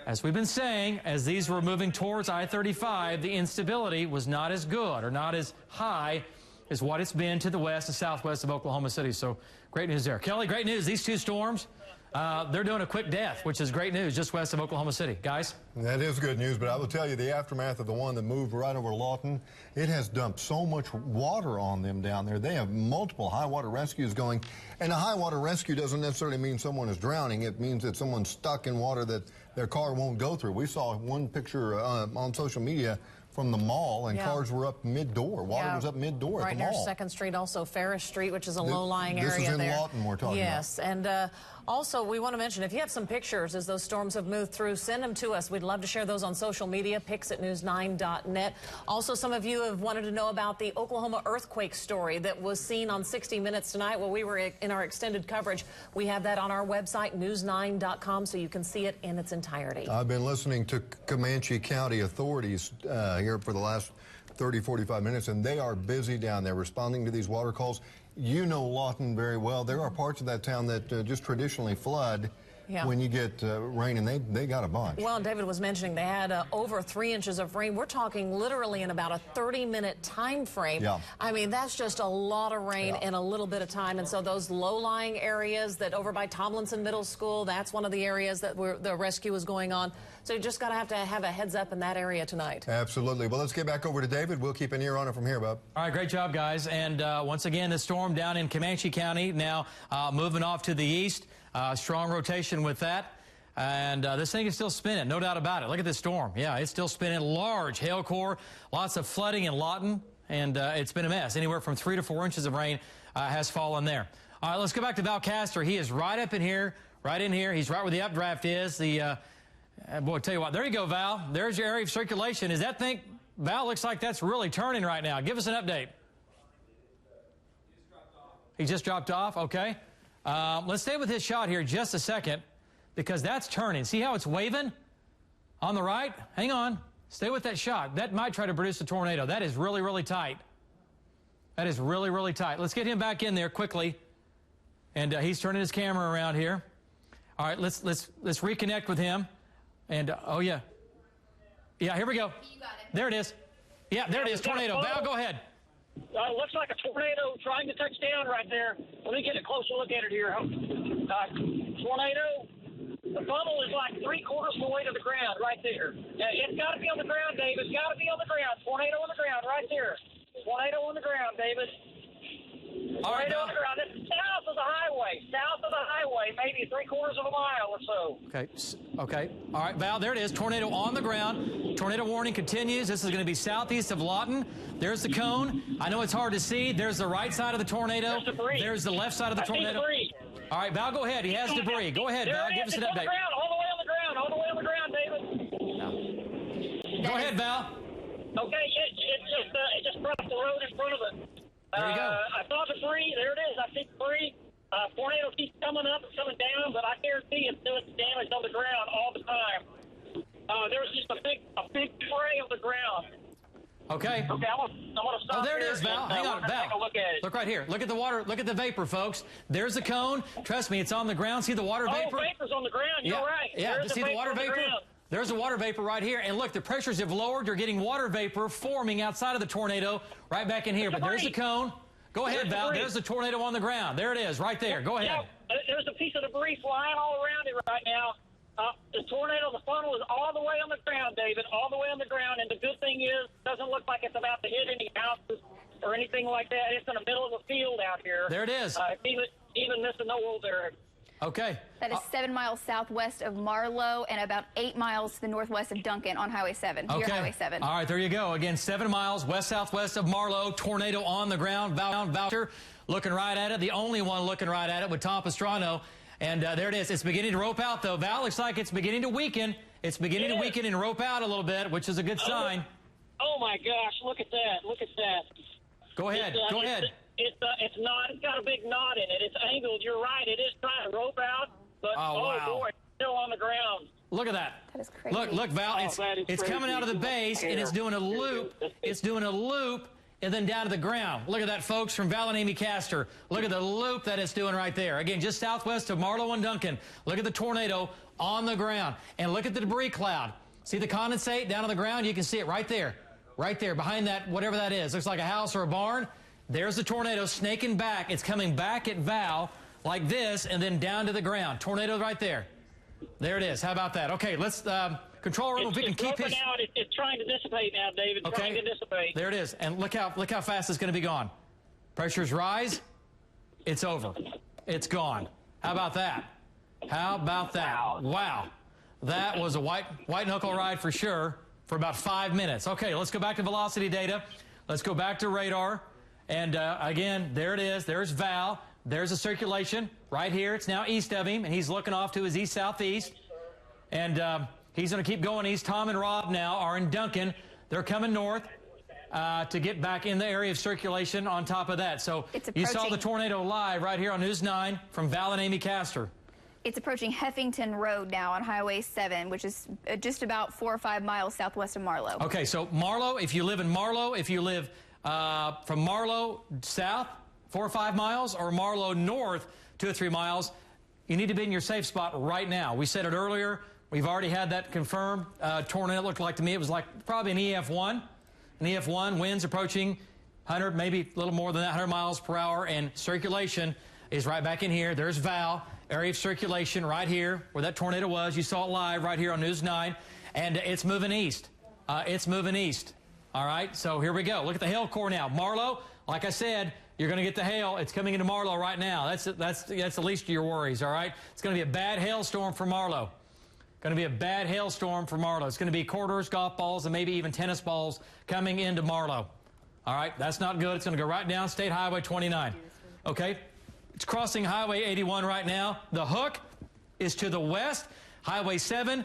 [SPEAKER 2] As we've been saying, as these were moving towards I-35, the instability was not as good or not as high as what it's been to the west and southwest of Oklahoma City. So great news there. Kelly, great news. These two storms, they're doing a quick death, which is great news just west of Oklahoma City. Guys?
[SPEAKER 6] That is good news, but I will tell you the aftermath of the one that moved right over Lawton, it has dumped so much water on them down there. They have multiple high water rescues going, and a high water rescue doesn't necessarily mean someone is drowning. It means that someone's stuck in water that their car won't go through. We saw one picture on social media from the mall, and cars were up mid-door. Water was up mid-door at the mall.
[SPEAKER 7] Right near 2nd Street, also Ferris Street, which is a low-lying area there.
[SPEAKER 6] This is in Lawton we're talking about.
[SPEAKER 7] Yes, and also we want to mention, if you have some pictures as those storms have moved through, send them to us. We'd love to share those on social media, pics@news9.net. Also, some of you have wanted to know about the Oklahoma earthquake story that was seen on 60 Minutes tonight. Well, we were in our extended coverage. We have that on our website, news9.com, so you can see it in its entirety.
[SPEAKER 6] I've been listening to Comanche County authorities here for the last 30, 45 minutes, and they are busy down there responding to these water calls. You know Lawton very well. There are parts of that town that just traditionally flood when you get rain, and they got a bunch.
[SPEAKER 7] Well, David was mentioning they had over 3 inches of rain. We're talking literally in about a 30-minute time frame.
[SPEAKER 6] Yeah.
[SPEAKER 7] I mean, that's just a lot of rain in a little bit of time. And so those low-lying areas that over by Tomlinson Middle School, that's one of the areas that the rescue is going on. So you just got to have a heads up in that area tonight.
[SPEAKER 6] Absolutely. Well, let's get back over to David. We'll keep an ear on it from here, Bob.
[SPEAKER 2] All right, great job, guys. And once again, the storm down in Comanche County now moving off to the east. Strong rotation with that. And this thing is still spinning, no doubt about it. Look at this storm. Yeah, it's still spinning. Large hail core, lots of flooding in Lawton, and it's been a mess. Anywhere from 3 to 4 inches of rain has fallen there. All right, let's go back to Val Castor. He is right up in here, right in here. He's right where the updraft is. Boy, tell you what, there you go, Val. There's your area of circulation. Is that thing, Val, looks like that's really turning right now. Give us an update. He just dropped off? Okay. Let's stay with his shot here just a second, because that's turning. See how it's waving on the right? Hang on. Stay with that shot. That might try to produce a tornado. That is really, really tight. That is really, really tight. Let's get him back in there quickly. And he's turning his camera around here. All right, let's reconnect with him. And, oh, yeah. Yeah, here we go.
[SPEAKER 4] You got it.
[SPEAKER 2] There it is. Yeah, there it is. Tornado. Val, go ahead.
[SPEAKER 3] Looks like a tornado trying to touch down right there. Let me get a closer look at it here. Tornado. The funnel is like 3/4 of the way to the ground right there. It's got to be on the ground, David. It's got to be on the ground. Tornado on the ground right there. Tornado on the ground, David.
[SPEAKER 2] All right,
[SPEAKER 3] tornado on the ground. It's south of the highway. South of the highway, maybe 3/4 of a mile or so.
[SPEAKER 2] Okay. Okay. All right, Val, there it is. Tornado on the ground. Tornado warning continues. This is going to be southeast of Lawton. There's the cone. I know it's hard to see. There's the right side of the tornado.
[SPEAKER 3] There's debris.
[SPEAKER 2] There's the left side of the tornado.
[SPEAKER 3] Debris.
[SPEAKER 2] All right, Val, go ahead. He has debris. Go ahead, Val. Give us an update.
[SPEAKER 3] All the way on the ground. All the way on the ground, David.
[SPEAKER 2] No. Go ahead, Val.
[SPEAKER 3] Okay, it just crossed the road in front of it.
[SPEAKER 2] There you go.
[SPEAKER 3] I saw debris. There it is. I see debris. Tornado keeps coming up and coming down, but I guarantee it's doing damage on the ground all the time. There was just a big spray on the ground.
[SPEAKER 2] Okay.
[SPEAKER 3] Okay, I want to stop.
[SPEAKER 2] Oh, there it is, Val. Hang on, Val.
[SPEAKER 3] Take a look at it.
[SPEAKER 2] Look right here. Look at the water. Look at the vapor, folks. There's the cone. Trust me, it's on the ground. See the water vapor?
[SPEAKER 3] Oh, vapor's on the ground. You're right.
[SPEAKER 2] Yeah,
[SPEAKER 3] There's
[SPEAKER 2] see the water vapor?
[SPEAKER 3] ground.
[SPEAKER 2] There's the water vapor right here. And look, the pressures have lowered. You're getting water vapor forming outside of the tornado right back in here. But there's the cone. Go ahead, Val.
[SPEAKER 3] Debris.
[SPEAKER 2] There's the tornado on the ground. There it is, right there. Go ahead.
[SPEAKER 3] Yeah, there's a piece of debris flying all around it right now. The tornado, the funnel is all the way on the ground, David, all the way on the ground. And the good thing is, it doesn't look like it's about to hit any houses or anything like that. It's in the middle of a field out here.
[SPEAKER 2] There it is.
[SPEAKER 3] Even missing the old there.
[SPEAKER 2] Okay.
[SPEAKER 4] That is 7 miles southwest of Marlow and about 8 miles to the northwest of Duncan on Highway 7.
[SPEAKER 2] Okay.
[SPEAKER 4] Near Highway 7.
[SPEAKER 2] All right, there you go. Again, 7 miles west-southwest of Marlow. Tornado on the ground. Voucher looking right at it. The only one looking right at it with Tom Pastrano. And there it is. It's beginning to rope out, though. Val, looks like it's beginning to weaken. It's beginning to weaken and rope out a little bit, which is a good sign.
[SPEAKER 3] Oh, my gosh. Look at that. Look at that.
[SPEAKER 2] Go ahead. Go ahead.
[SPEAKER 3] It's got a big knot in it. It's angled. You're right. It is trying to rope out, but
[SPEAKER 2] wow.
[SPEAKER 3] boy, it's still on the ground.
[SPEAKER 2] Look at that.
[SPEAKER 4] That is crazy.
[SPEAKER 2] Look, Val, it's coming out of the base and it's doing a loop. It's doing a loop and then down to the ground. Look at that, folks, from Val and Amy Castor. Look at the loop that it's doing right there. Again, just southwest of Marlow and Duncan. Look at the tornado on the ground. And look at the debris cloud. See the condensate down on the ground? You can see it right there. Right there, behind that, whatever that is. Looks like a house or a barn. There's the tornado snaking back. It's coming back at Val like this and then down to the ground. Tornado right there. There it is. How about that? Okay, let's control room if we can keep his...
[SPEAKER 3] out. It's trying to dissipate now, David.
[SPEAKER 2] Okay.
[SPEAKER 3] Trying to dissipate.
[SPEAKER 2] There it is. And look how fast it's going to be gone. Pressures rise. It's over. It's gone. How about that? How about that? Wow. That was a white knuckle ride for sure for about 5 minutes. Okay, let's go back to velocity data. Let's go back to radar. And again, there it is. There's Val. There's a circulation right here. It's now east of him, and he's looking off to his east-southeast. And he's going to keep going east. Tom and Rob now are in Duncan. They're coming north to get back in the area of circulation on top of that. So you saw the tornado live right here on News 9 from Val and Amy Castor.
[SPEAKER 4] It's approaching Heffington Road now on Highway 7, which is just about 4 or 5 miles southwest of Marlow.
[SPEAKER 2] Okay, so Marlow, if you live in Marlow, if you live from Marlow south, 4 or 5 miles, or Marlow north, 2 or 3 miles, you need to be in your safe spot right now. We said it earlier. We've already had that confirmed. Tornado looked like to me it was like probably an EF1. An EF1, winds approaching 100, maybe a little more than that, 100 miles per hour, and circulation is right back in here. There's Val, area of circulation right here where that tornado was. You saw it live right here on News 9, and it's moving east. It's moving east. All right, so here we go. Look at the hail core now. Marlow, like I said, you're going to get the hail. It's coming into Marlow right now. That's the least of your worries, all right? It's going to be a bad hailstorm for Marlow. Going to be a bad hailstorm for Marlow. It's going to be quarters, golf balls, and maybe even tennis balls coming into Marlow. All right, that's not good. It's going to go right down State Highway 29. Okay, it's crossing Highway 81 right now. The hook is to the west. Highway 7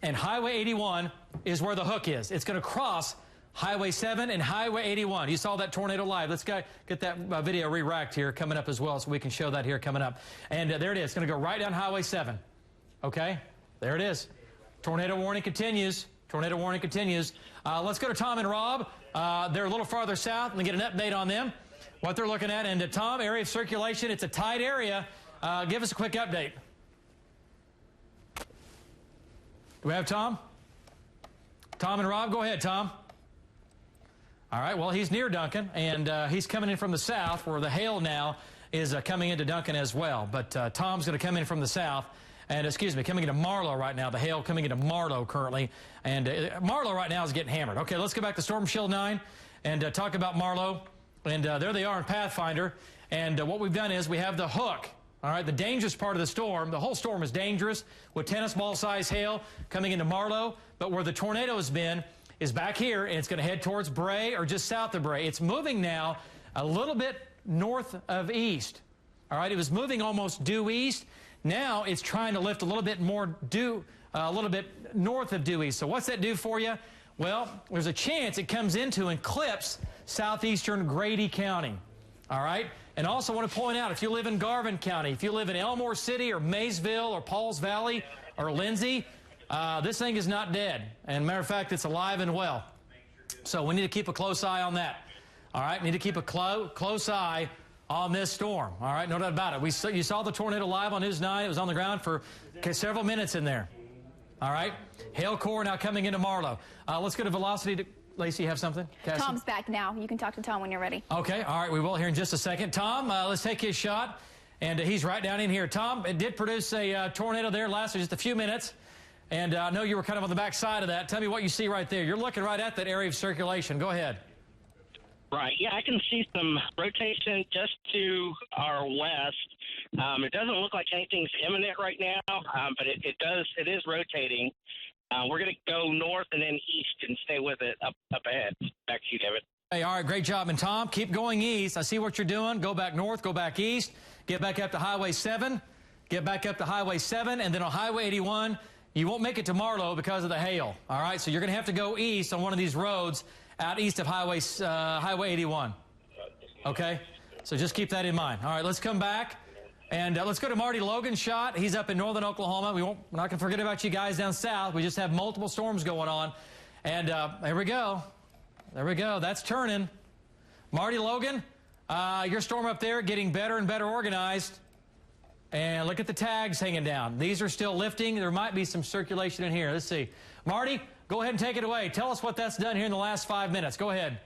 [SPEAKER 2] and Highway 81 is where the hook is. It's going to cross Highway 7 and Highway 81. You saw that tornado live. Let's get that video re-racked here coming up as well so we can show that here coming up. And there it is. It's going to go right down Highway 7. Okay, there it is. Tornado warning continues. Tornado warning continues. Let's go to Tom and Rob. They're a little farther south and get an update on them, what they're looking at. And Tom, area of circulation, it's a tight area. Give us a quick update. Do we have Tom? Tom and Rob, go ahead, Tom. All right, well, he's near Duncan, and he's coming in from the south where the hail now is coming into Duncan as well. But Tom's going to come in from the south. And, excuse me, coming into Marlow right now. The hail coming into Marlow currently. And Marlow right now is getting hammered. Okay, let's go back to Storm Shield 9 and talk about Marlow. And there they are in Pathfinder. And what we've done is we have the hook. All right, the dangerous part of the storm. The whole storm is dangerous with tennis ball size hail coming into Marlow. But where the tornado has been is back here, and it's going to head towards Bray or just south of Bray. It's moving now a little bit north of east. All right, it was moving almost due east. Now it's trying to lift a little bit more a little bit north of due east. So what's that do for you? Well, there's a chance it comes into and clips southeastern Grady County. All right? And also want to point out, if you live in Garvin County, if you live in Elmore City or Maysville or Pauls Valley or Lindsay, this thing is not dead. And matter of fact, it's alive and well. So we need to keep a close eye on that. All right? We need to keep a close eye on this storm. All right, no doubt about it. You saw the tornado live on News 9. It was on the ground for several minutes in there. All right, hail core now coming into Marlow. Let's go to velocity. Lacey, you have something? Cassie?
[SPEAKER 4] Tom's back now. You can talk to Tom when you're ready.
[SPEAKER 2] Okay, all right, we will here in just a second. Tom, let's take his shot. And he's right down in here. Tom, it did produce a tornado there, lasted just a few minutes. And I know you were kind of on the back side of that. Tell me what you see right there. You're looking right at that area of circulation. Go ahead.
[SPEAKER 5] Right. Yeah, I can see some rotation just to our west. It doesn't look like anything's imminent right now, but it is rotating. We're going to go north and then east and stay with it up ahead. Back to you, David.
[SPEAKER 2] Hey, all right, great job. And Tom, keep going east. I see what you're doing. Go back north, go back east, get back up to Highway 7, get back up to Highway 7, and then on Highway 81, you won't make it to Marlow because of the hail. All right, so you're going to have to go east on one of these roads out east of Highway 81. Okay, so just keep that in mind. All right, let's come back. And let's go to Marty Logan's shot. He's up in northern Oklahoma. We're not going to forget about you guys down south. We just have multiple storms going on. And there we go. There we go. That's turning. Marty Logan, your storm up there getting better and better organized. And look at the tags hanging down. These are still lifting. There might be some circulation in here. Let's see. Marty, go ahead and take it away. Tell us what that's done here in the last 5 minutes. Go ahead.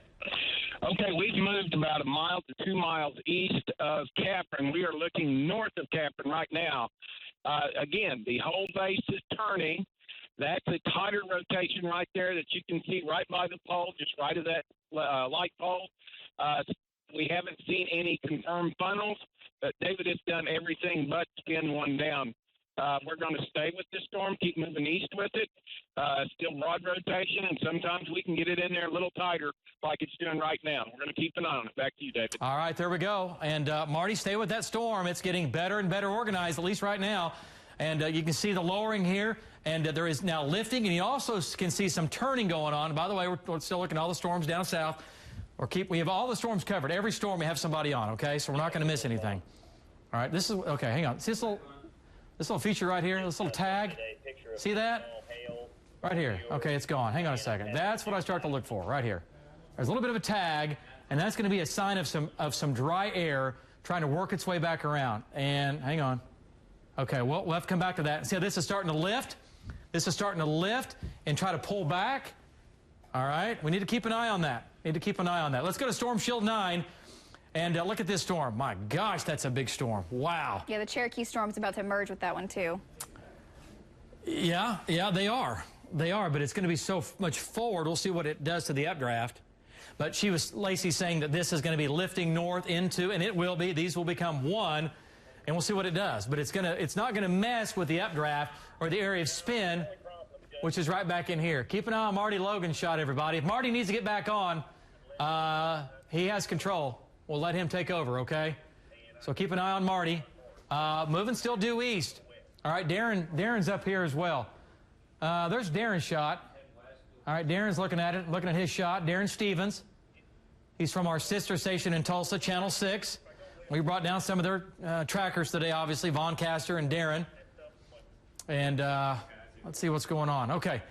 [SPEAKER 5] Okay, we've moved about 1 mile to 2 miles east of Capron. We are looking north of Capron right now. Again, the whole base is turning. That's a tighter rotation right there that you can see right by the pole, just right of that light pole. We haven't seen any confirmed funnels, but David has done everything but spin one down. We're going to stay with this storm, keep moving east with it. Still broad rotation, and sometimes we can get it in there a little tighter like it's doing right now. We're going to keep an eye on it. Back to you, David.
[SPEAKER 2] All right, there we go. And Marty, stay with that storm. It's getting better and better organized, at least right now. And you can see the lowering here, and there is now lifting, and you also can see some turning going on. By the way, we're still looking at all the storms down south. We have all the storms covered. Every storm we have somebody on, okay? So we're not going to miss anything. All right, this is, okay, hang on. See this little feature right here, this little tag? See that? Right here. Okay, it's gone. Hang on a second. That's what I start to look for, right here. There's a little bit of a tag, and that's going to be a sign of some dry air trying to work its way back around. And hang on. Okay, well, we'll have to come back to that. See how this is starting to lift? This is starting to lift and try to pull back. All right, we need to keep an eye on that. Let's go to Storm Shield 9. And look at this storm. My gosh, that's a big storm. Wow.
[SPEAKER 4] Yeah, the Cherokee storm's about to merge with that one, too.
[SPEAKER 2] Yeah, they are. They are, but it's going to be so much forward. We'll see what it does to the updraft. But Lacey saying that this is going to be lifting north into, and it will be. These will become one, and we'll see what it does. But it's not going to mess with the updraft or the area of spin, which is right back in here. Keep an eye on Marty Logan's shot, everybody. If Marty needs to get back on, he has control. We'll let him take over, okay? So keep an eye on Marty. Moving still due east. All right, Darren's up here as well. There's Darren's shot. All right, Darren's looking at his shot. Darren Stevens. He's from our sister station in Tulsa, Channel 6. We brought down some of their trackers today, obviously, Von Caster and Darren. And let's see what's going on. Okay.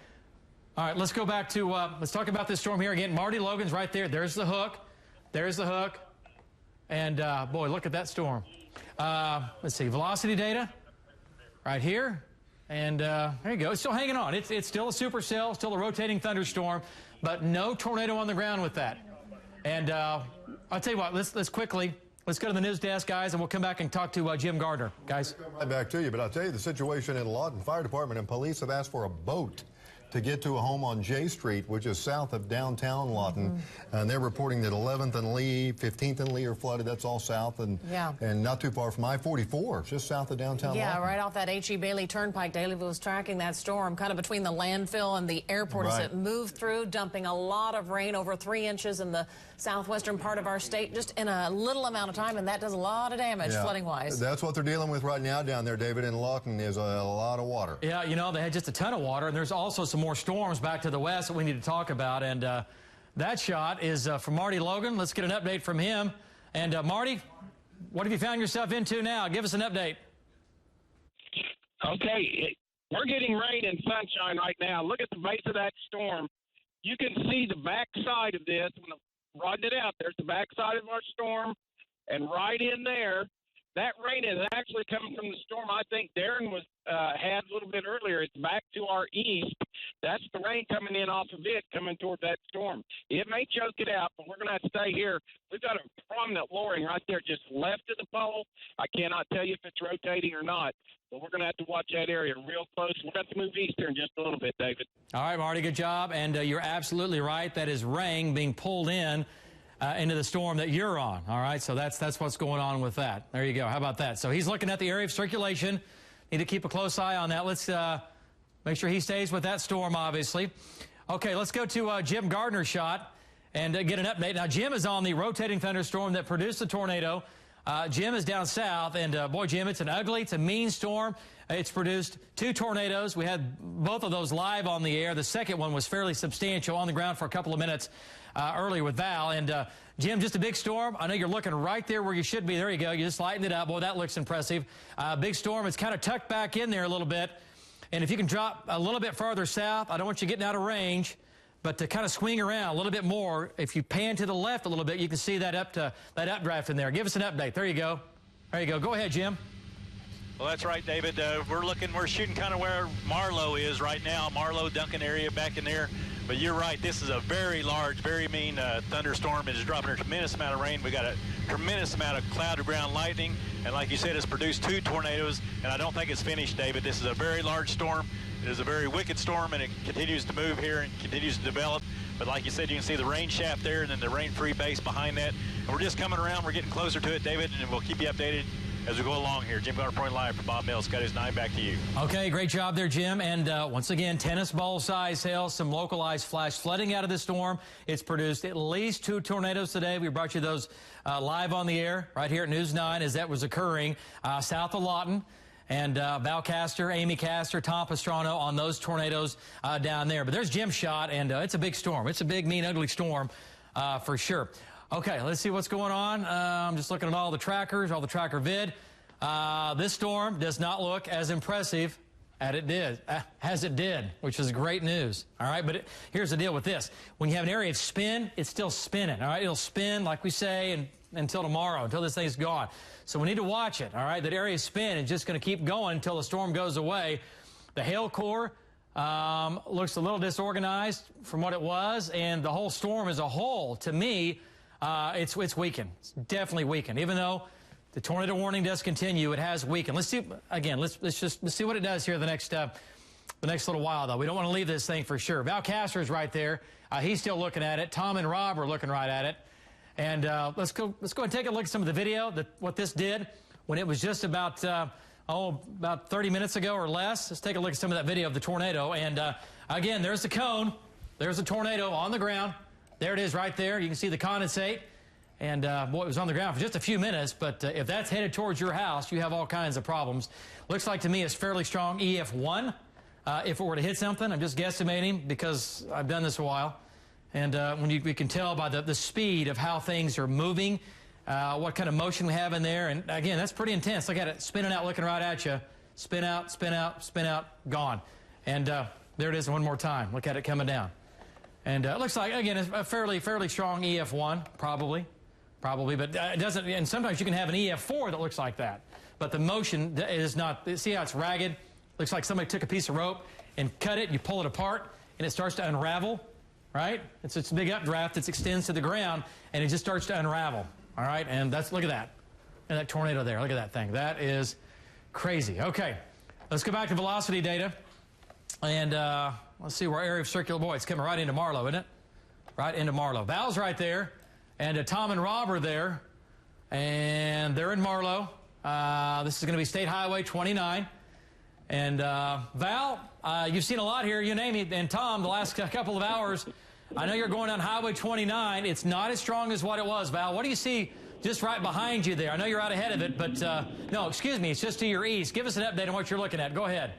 [SPEAKER 2] All right, let's go back to, let's talk about this storm here again. Marty Logan's right there. There's the hook. There's the hook. And, boy, look at that storm. Let's see, velocity data right here. And there you go. It's still hanging on. It's still a supercell, still a rotating thunderstorm, but no tornado on the ground with that. And I'll tell you what, let's go to the news desk, guys, and we'll come back and talk to Jim Gardner. Guys.
[SPEAKER 6] We'll come right back to you, but I'll tell you the situation in Lawton. Fire Department and police have asked for a boat to get to a home on J Street, which is south of downtown Lawton. And they're reporting that 11th and Lee, 15th and Lee are flooded. That's all south and not too far from I-44, just south of downtown Lawton.
[SPEAKER 7] Right off that H.E. Bailey Turnpike. Daily was tracking that storm kind of between the landfill and the airport as it moved through, dumping a lot of rain, over 3 inches in the southwestern part of our state, just in a little amount of time, and that does a lot of damage flooding-wise.
[SPEAKER 6] That's what they're dealing with right now down there, David, in Lawton is a lot of water.
[SPEAKER 2] Yeah, you know, they had just a ton of water, and there's also some more storms back to the west that we need to talk about. And that shot is from Marty Logan. Let's get an update from him. And Marty, what have you found yourself into now? Give us an update.
[SPEAKER 5] Okay, we're getting rain and sunshine right now. Look at the base of that storm. You can see the backside of this. When I rodded it out, there's the backside of our storm. And right in there, that rain is actually coming from the storm I think Darren had a little bit earlier. It's back to our east. That's the rain coming in off of it, coming toward that storm. It may choke it out, but we're going to have to stay here. We've got a prominent lowering right there just left of the pole. I cannot tell you if it's rotating or not, But we're going to have to watch that area real close. We'll have to move east here in just a little bit, David.
[SPEAKER 2] All right, Marty, good job. And you're absolutely right. That is rain being pulled in into the storm that you're on. All right, so that's what's going on with that. There you go. How about that? So he's looking at the area of circulation. Need to keep a close eye on that. Let's make sure he stays with that storm, obviously. Okay, let's go to Jim Gardner's shot and get an update. Now, Jim is on the rotating thunderstorm that produced the tornado. Jim is down south, and boy, Jim, it's an ugly, it's a mean storm. It's produced 2 tornadoes. We had both of those live on the air. The second one was fairly substantial, on the ground for a couple of minutes earlier with Val. And Jim, just a big storm. I know you're looking right there where you should be. There you go. You just lightened it up. Boy, that looks impressive. Big storm. It's kind of tucked back in there a little bit. And if you can drop a little bit farther south, I don't want you getting out of range, but to kind of swing around a little bit more, if you pan to the left a little bit, you can see that updraft in there. Give us an update. There you go. There you go. Go ahead, Jim.
[SPEAKER 10] Well, that's right, David. We're shooting kind of where Marlow is right now, Marlow, Duncan area back in there. But you're right, this is a very large, very mean thunderstorm. It is dropping a tremendous amount of rain. We got a tremendous amount of cloud to ground lightning. And like you said, it's produced 2 tornadoes. And I don't think it's finished, David. This is a very large storm. It is a very wicked storm, and it continues to move here and continues to develop. But like you said, you can see the rain shaft there and then the rain-free base behind that. And we're just coming around. We're getting closer to it, David, and we'll keep you updated as we go along here. Jim Gardner reporting live for Bob Mills, KWTV 9, back to you.
[SPEAKER 2] Okay, great job there, Jim. And once again, tennis ball size hail, some localized flash flooding out of the storm. It's produced at least 2 tornadoes today. We brought you those live on the air right here at News 9 as that was occurring south of Lawton. And Val Castor, Amy Castor, Tom Pastrano on those tornadoes down there. But there's Jim's shot, and it's a big storm. It's a big, mean, ugly storm for sure. Okay, let's see what's going on. I'm just looking at all the trackers, all the tracker vid. This storm does not look as impressive as it did, which is great news. All right, but here's the deal with this. When you have an area of spin, it's still spinning. All right, it'll spin, like we say, until tomorrow, until this thing's gone. So we need to watch it, all right? That area of spin is just going to keep going until the storm goes away. The hail core looks a little disorganized from what it was, and the whole storm as a whole, to me, it's weakened. It's definitely weakened. Even though the tornado warning does continue, it has weakened. Let's see again. Let's see what it does here the next little while, though. We don't want to leave this thing for sure. Val Castor is right there. He's still looking at it. Tom and Rob are looking right at it. And let's go and take a look at some of the video what this did when it was just about 30 minutes ago or less. Let's take a look at some of that video of the tornado. And again, there's the cone. There's the tornado on the ground. There it is right there. You can see the condensate. And boy, it was on the ground for just a few minutes. But if that's headed towards your house, you have all kinds of problems. Looks like to me it's fairly strong EF1. If it were to hit something, I'm just guesstimating because I've done this a while. And we can tell by the speed of how things are moving, what kind of motion we have in there. And again, that's pretty intense. Look at it spinning out, looking right at you. Spin out, spin out, spin out, gone. And there it is one more time. Look at it coming down. And it looks like, again, it's a fairly strong EF1, probably. But it doesn't, and sometimes you can have an EF4 that looks like that. But the motion is not, see how it's ragged? Looks like somebody took a piece of rope and cut it, you pull it apart, and it starts to unravel. Right? It's a big updraft that extends to the ground, and it just starts to unravel. All right? And look at that. And that tornado there. Look at that thing. That is crazy. Okay. Let's go back to velocity data. And let's see where area of circulation. Boy, it's coming right into Marlow, isn't it? Right into Marlow. Val's right there. And Tom and Rob are there. And they're in Marlow. This is going to be State Highway 29. And Val, you've seen a lot here, you name it, and Tom, the last couple of hours. I know you're going down Highway 29. It's not as strong as what it was, Val. What do you see just right behind you there? I know you're out ahead of it, but no, excuse me, it's just to your east. Give us an update on what you're looking at. Go ahead.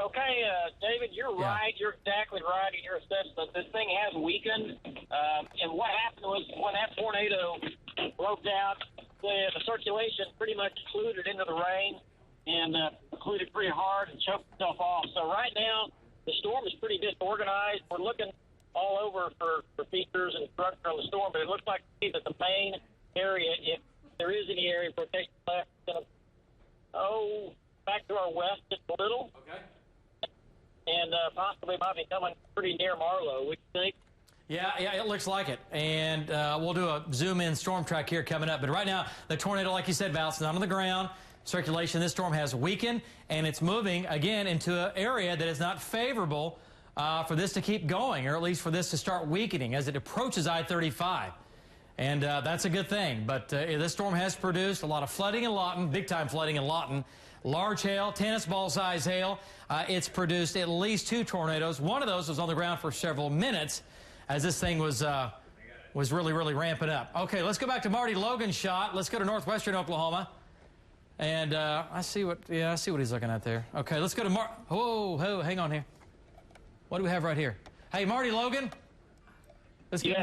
[SPEAKER 3] Okay, David, you're right. You're exactly right in your assessment. This thing has weakened, and what happened was when that tornado broke out, the circulation pretty much fluted into the rain and fluted pretty hard and choked itself off. So right now, the storm is pretty disorganized. We're looking all over for features and structure on the storm, but it looks like that the main area, if there is any area of rotation left, is going to back to our west just a little. Okay. And possibly might be coming pretty near Marlow. What do you think?
[SPEAKER 2] Yeah, it looks like it. And we'll do a zoom-in storm track here coming up. But right now, the tornado, like you said, Val, it's not on the ground. circulation. This storm has weakened, and it's moving again into an area that is not favorable for this to keep going, or at least for this to start weakening as it approaches I-35. And that's a good thing. But this storm has produced a lot of flooding in Lawton, big-time flooding in Lawton. Large hail, tennis ball size hail. It's produced at least 2 tornadoes. One of those was on the ground for several minutes as this thing was really, really ramping up. Okay, let's go back to Marty Logan's shot. Let's go to northwestern Oklahoma. And I see what he's looking at there. Okay, let's go to whoa, hang on here. What do we have right here? Hey, Marty Logan. Let's get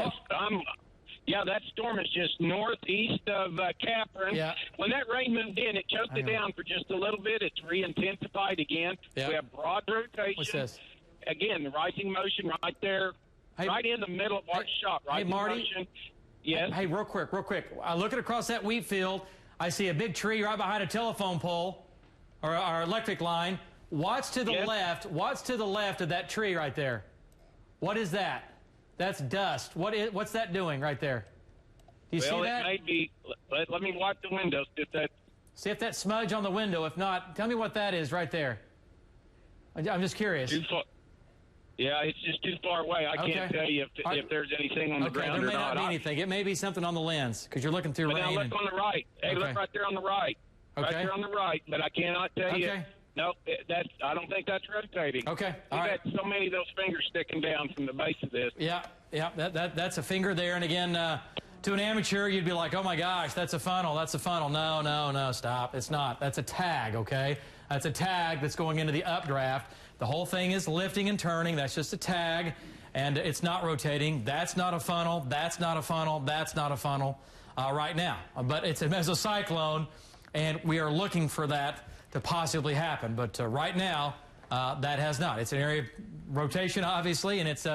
[SPEAKER 5] Yeah, that storm is just northeast of Catherine.
[SPEAKER 2] Yeah.
[SPEAKER 5] When that rain moved in, it choked it down for just a little bit. It's re-intensified again.
[SPEAKER 2] Yeah.
[SPEAKER 5] We have broad rotation.
[SPEAKER 2] What's this?
[SPEAKER 5] Again, the rising motion right there, right in the middle of our shot. Rising
[SPEAKER 2] Marty.
[SPEAKER 5] motion. Yes.
[SPEAKER 2] Hey, real quick. Looking across that wheat field, I see a big tree right behind a telephone pole or our electric line. What's to the left? What's to the left of that tree right there? What is that? That's dust. What's that doing right there? Do you see that?
[SPEAKER 5] It may be. Let me wipe the windows.
[SPEAKER 2] See if that smudge on the window. If not, tell me what that is right there. I'm just curious.
[SPEAKER 5] Too far. Yeah, it's just too far away. I can't tell you if there's anything on the ground or not.
[SPEAKER 2] There may not be anything. It may be something on the lens because you're looking through rain.
[SPEAKER 5] Now look on the right. Hey, look right there on the right. Right there on the right. But I cannot tell you. No, I don't think that's rotating.
[SPEAKER 2] Okay.
[SPEAKER 5] We've got so many of those fingers sticking down from the base of this.
[SPEAKER 2] Yeah. That's a finger there. And again, to an amateur, you'd be like, oh my gosh, that's a funnel. That's a funnel. No, stop. It's not. That's a tag, okay? That's a tag that's going into the updraft. The whole thing is lifting and turning. That's just a tag, and it's not rotating. That's not a funnel. That's not a funnel. That's not a funnel right now. But it's a mesocyclone, and we are looking for that to possibly happen. But right now, that has not. It's an area of rotation, obviously, and it's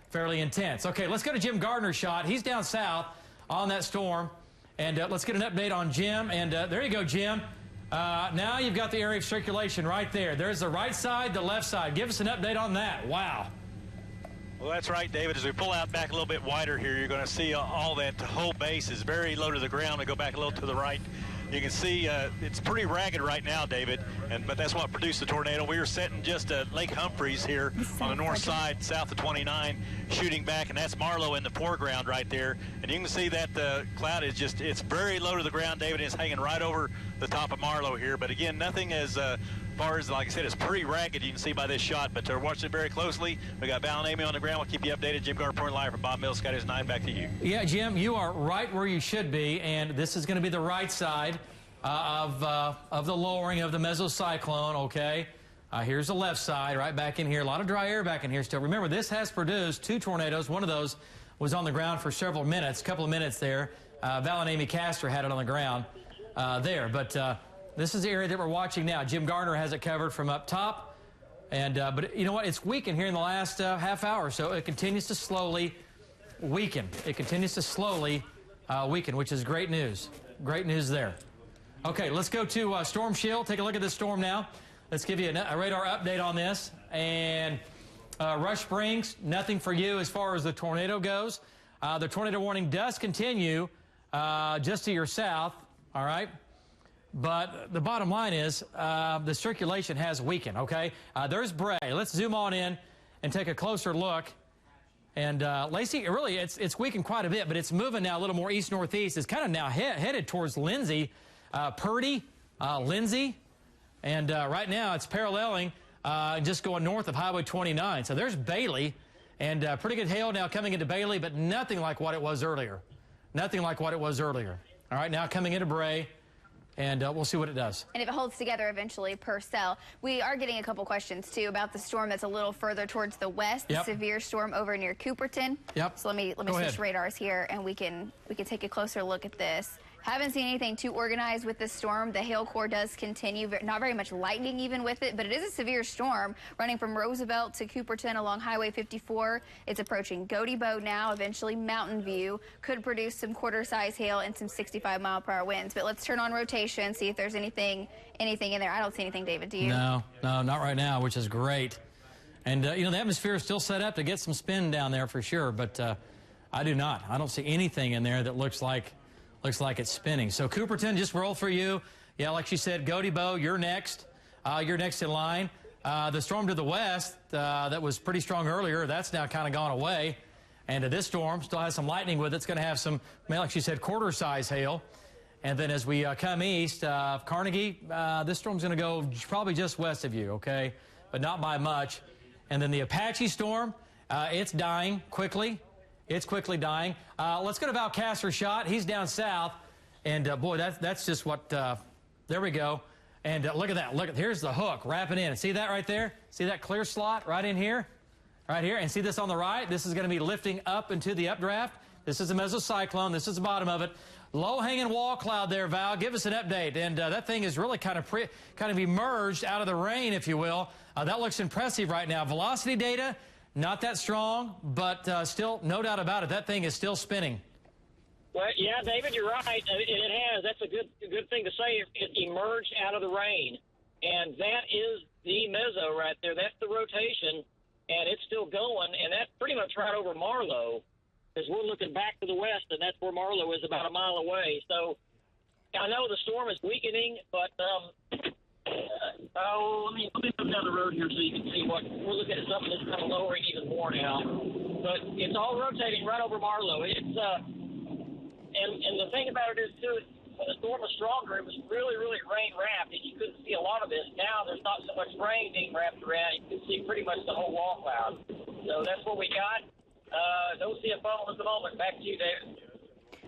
[SPEAKER 2] fairly intense. Okay, let's go to Jim Gardner's shot. He's down south on that storm, and let's get an update on Jim. And there you go, Jim. Now you've got the area of circulation right there. There's the right side, the left side. Give us an update on that. Wow.
[SPEAKER 10] Well, that's right, David. As we pull out back a little bit wider here, you're going to see all that whole base is very low to the ground. We go back a little to the right. You can see it's pretty ragged right now, David, but that's what produced the tornado. We were sitting just at Lake Humphreys here on the north side, south of 29, shooting back, and that's Marlow in the foreground right there. And you can see that the cloud is it's very low to the ground, David, and it's hanging right over the top of Marlow here. But again, nothing as far as, like I said, it's pretty ragged, you can see by this shot, but we're watching it very closely. We got Val and Amy on the ground. We'll keep you updated. Jim Gardner reporting live from Bob Mills, Sky News 9. Back to you.
[SPEAKER 2] Yeah, Jim, you are right where you should be, and this is going to be the right side of the lowering of the mesocyclone, okay? Here's the left side, right back in here. A lot of dry air back in here still. Remember, this has produced 2 tornadoes. One of those was on the ground for several minutes, a couple of minutes there. Val and Amy Castor had it on the ground there, but this is the area that we're watching now. Jim Gardner has it covered from up top, and but you know what? It's weakened here in the last half hour, so it continues to slowly weaken. It continues to slowly weaken, which is great news. Great news there. Okay, let's go to Storm Shield. Take a look at this storm now. Let's give you a radar update on this. And Rush Springs, nothing for you as far as the tornado goes. The tornado warning does continue just to your south, all right? But the bottom line is the circulation has weakened, okay? There's Bray. Let's zoom on in and take a closer look. And Lacey, really, it's weakened quite a bit, but it's moving now a little more east-northeast. It's kind of now headed towards Lindsay, Purdy, Lindsay. And right now it's paralleling just going north of Highway 29. So there's Bailey, and pretty good hail now coming into Bailey, but nothing like what it was earlier. Nothing like what it was earlier. All right, now coming into Bray. And we'll see what it does.
[SPEAKER 4] And if it holds together eventually per cell. We are getting a couple questions, too, about the storm that's a little further towards the west, the severe storm over near Cooperton.
[SPEAKER 2] Yep.
[SPEAKER 4] So let me switch radars here, and we can take a closer look at this. Haven't seen anything too organized with this storm. The hail core does continue, not very much lightning even with it, but it is a severe storm running from Roosevelt to Cooperton along Highway 54. It's approaching Godebo now, eventually Mountain View. Could produce some quarter-size hail and some 65-mile-per-hour winds. But let's turn on rotation, see if there's anything in there. I don't see anything, David, do you?
[SPEAKER 2] No, not right now, which is great. And, you know, the atmosphere is still set up to get some spin down there for sure, but I do not. I don't see anything in there that looks like Looks like it's spinning. So Cooperton, just roll for you. Yeah, like she said, Goaty Bow, you're next. You're next in line. The storm to the west that was pretty strong earlier, that's now kind of gone away. And this storm still has some lightning with it. It's going to have some, like she said, quarter-size hail. And then as we come east, Carnegie, this storm's going to go probably just west of you, okay? But not by much. And then the Apache storm, it's dying quickly. It's quickly dying. Let's go to Valcaster Shot. He's down south. And, boy, that's just what, there we go. And look at that. Look, here's the hook wrapping in. See that right there? See that clear slot right in here? Right here. And see this on the right? This is going to be lifting up into the updraft. This is a mesocyclone. This is the bottom of it. Low-hanging wall cloud there, Val. Give us an update. And that thing is really kind of emerged out of the rain, if you will. That looks impressive right now. Velocity data, not that strong, but still, no doubt about it, that thing is still spinning.
[SPEAKER 3] Well, yeah, David, you're right. It has. That's a good thing to say. It emerged out of the rain, and that is the meso right there. That's the rotation, and it's still going, and that's pretty much right over Marlow, because we're looking back to the west, and that's where Marlow is, about a mile away. So I know the storm is weakening, but let me come down the road here so you can see what we're looking at. Something that's kind of lowering even more now, but it's all rotating right over Marlow. It's and the thing about it is too, when the storm was stronger, it was really rain wrapped, and you couldn't see a lot of this. Now there's not so much rain being wrapped around; you can see pretty much the whole wall cloud. So that's what we got. Don't see a phone at the moment. Back to you, David.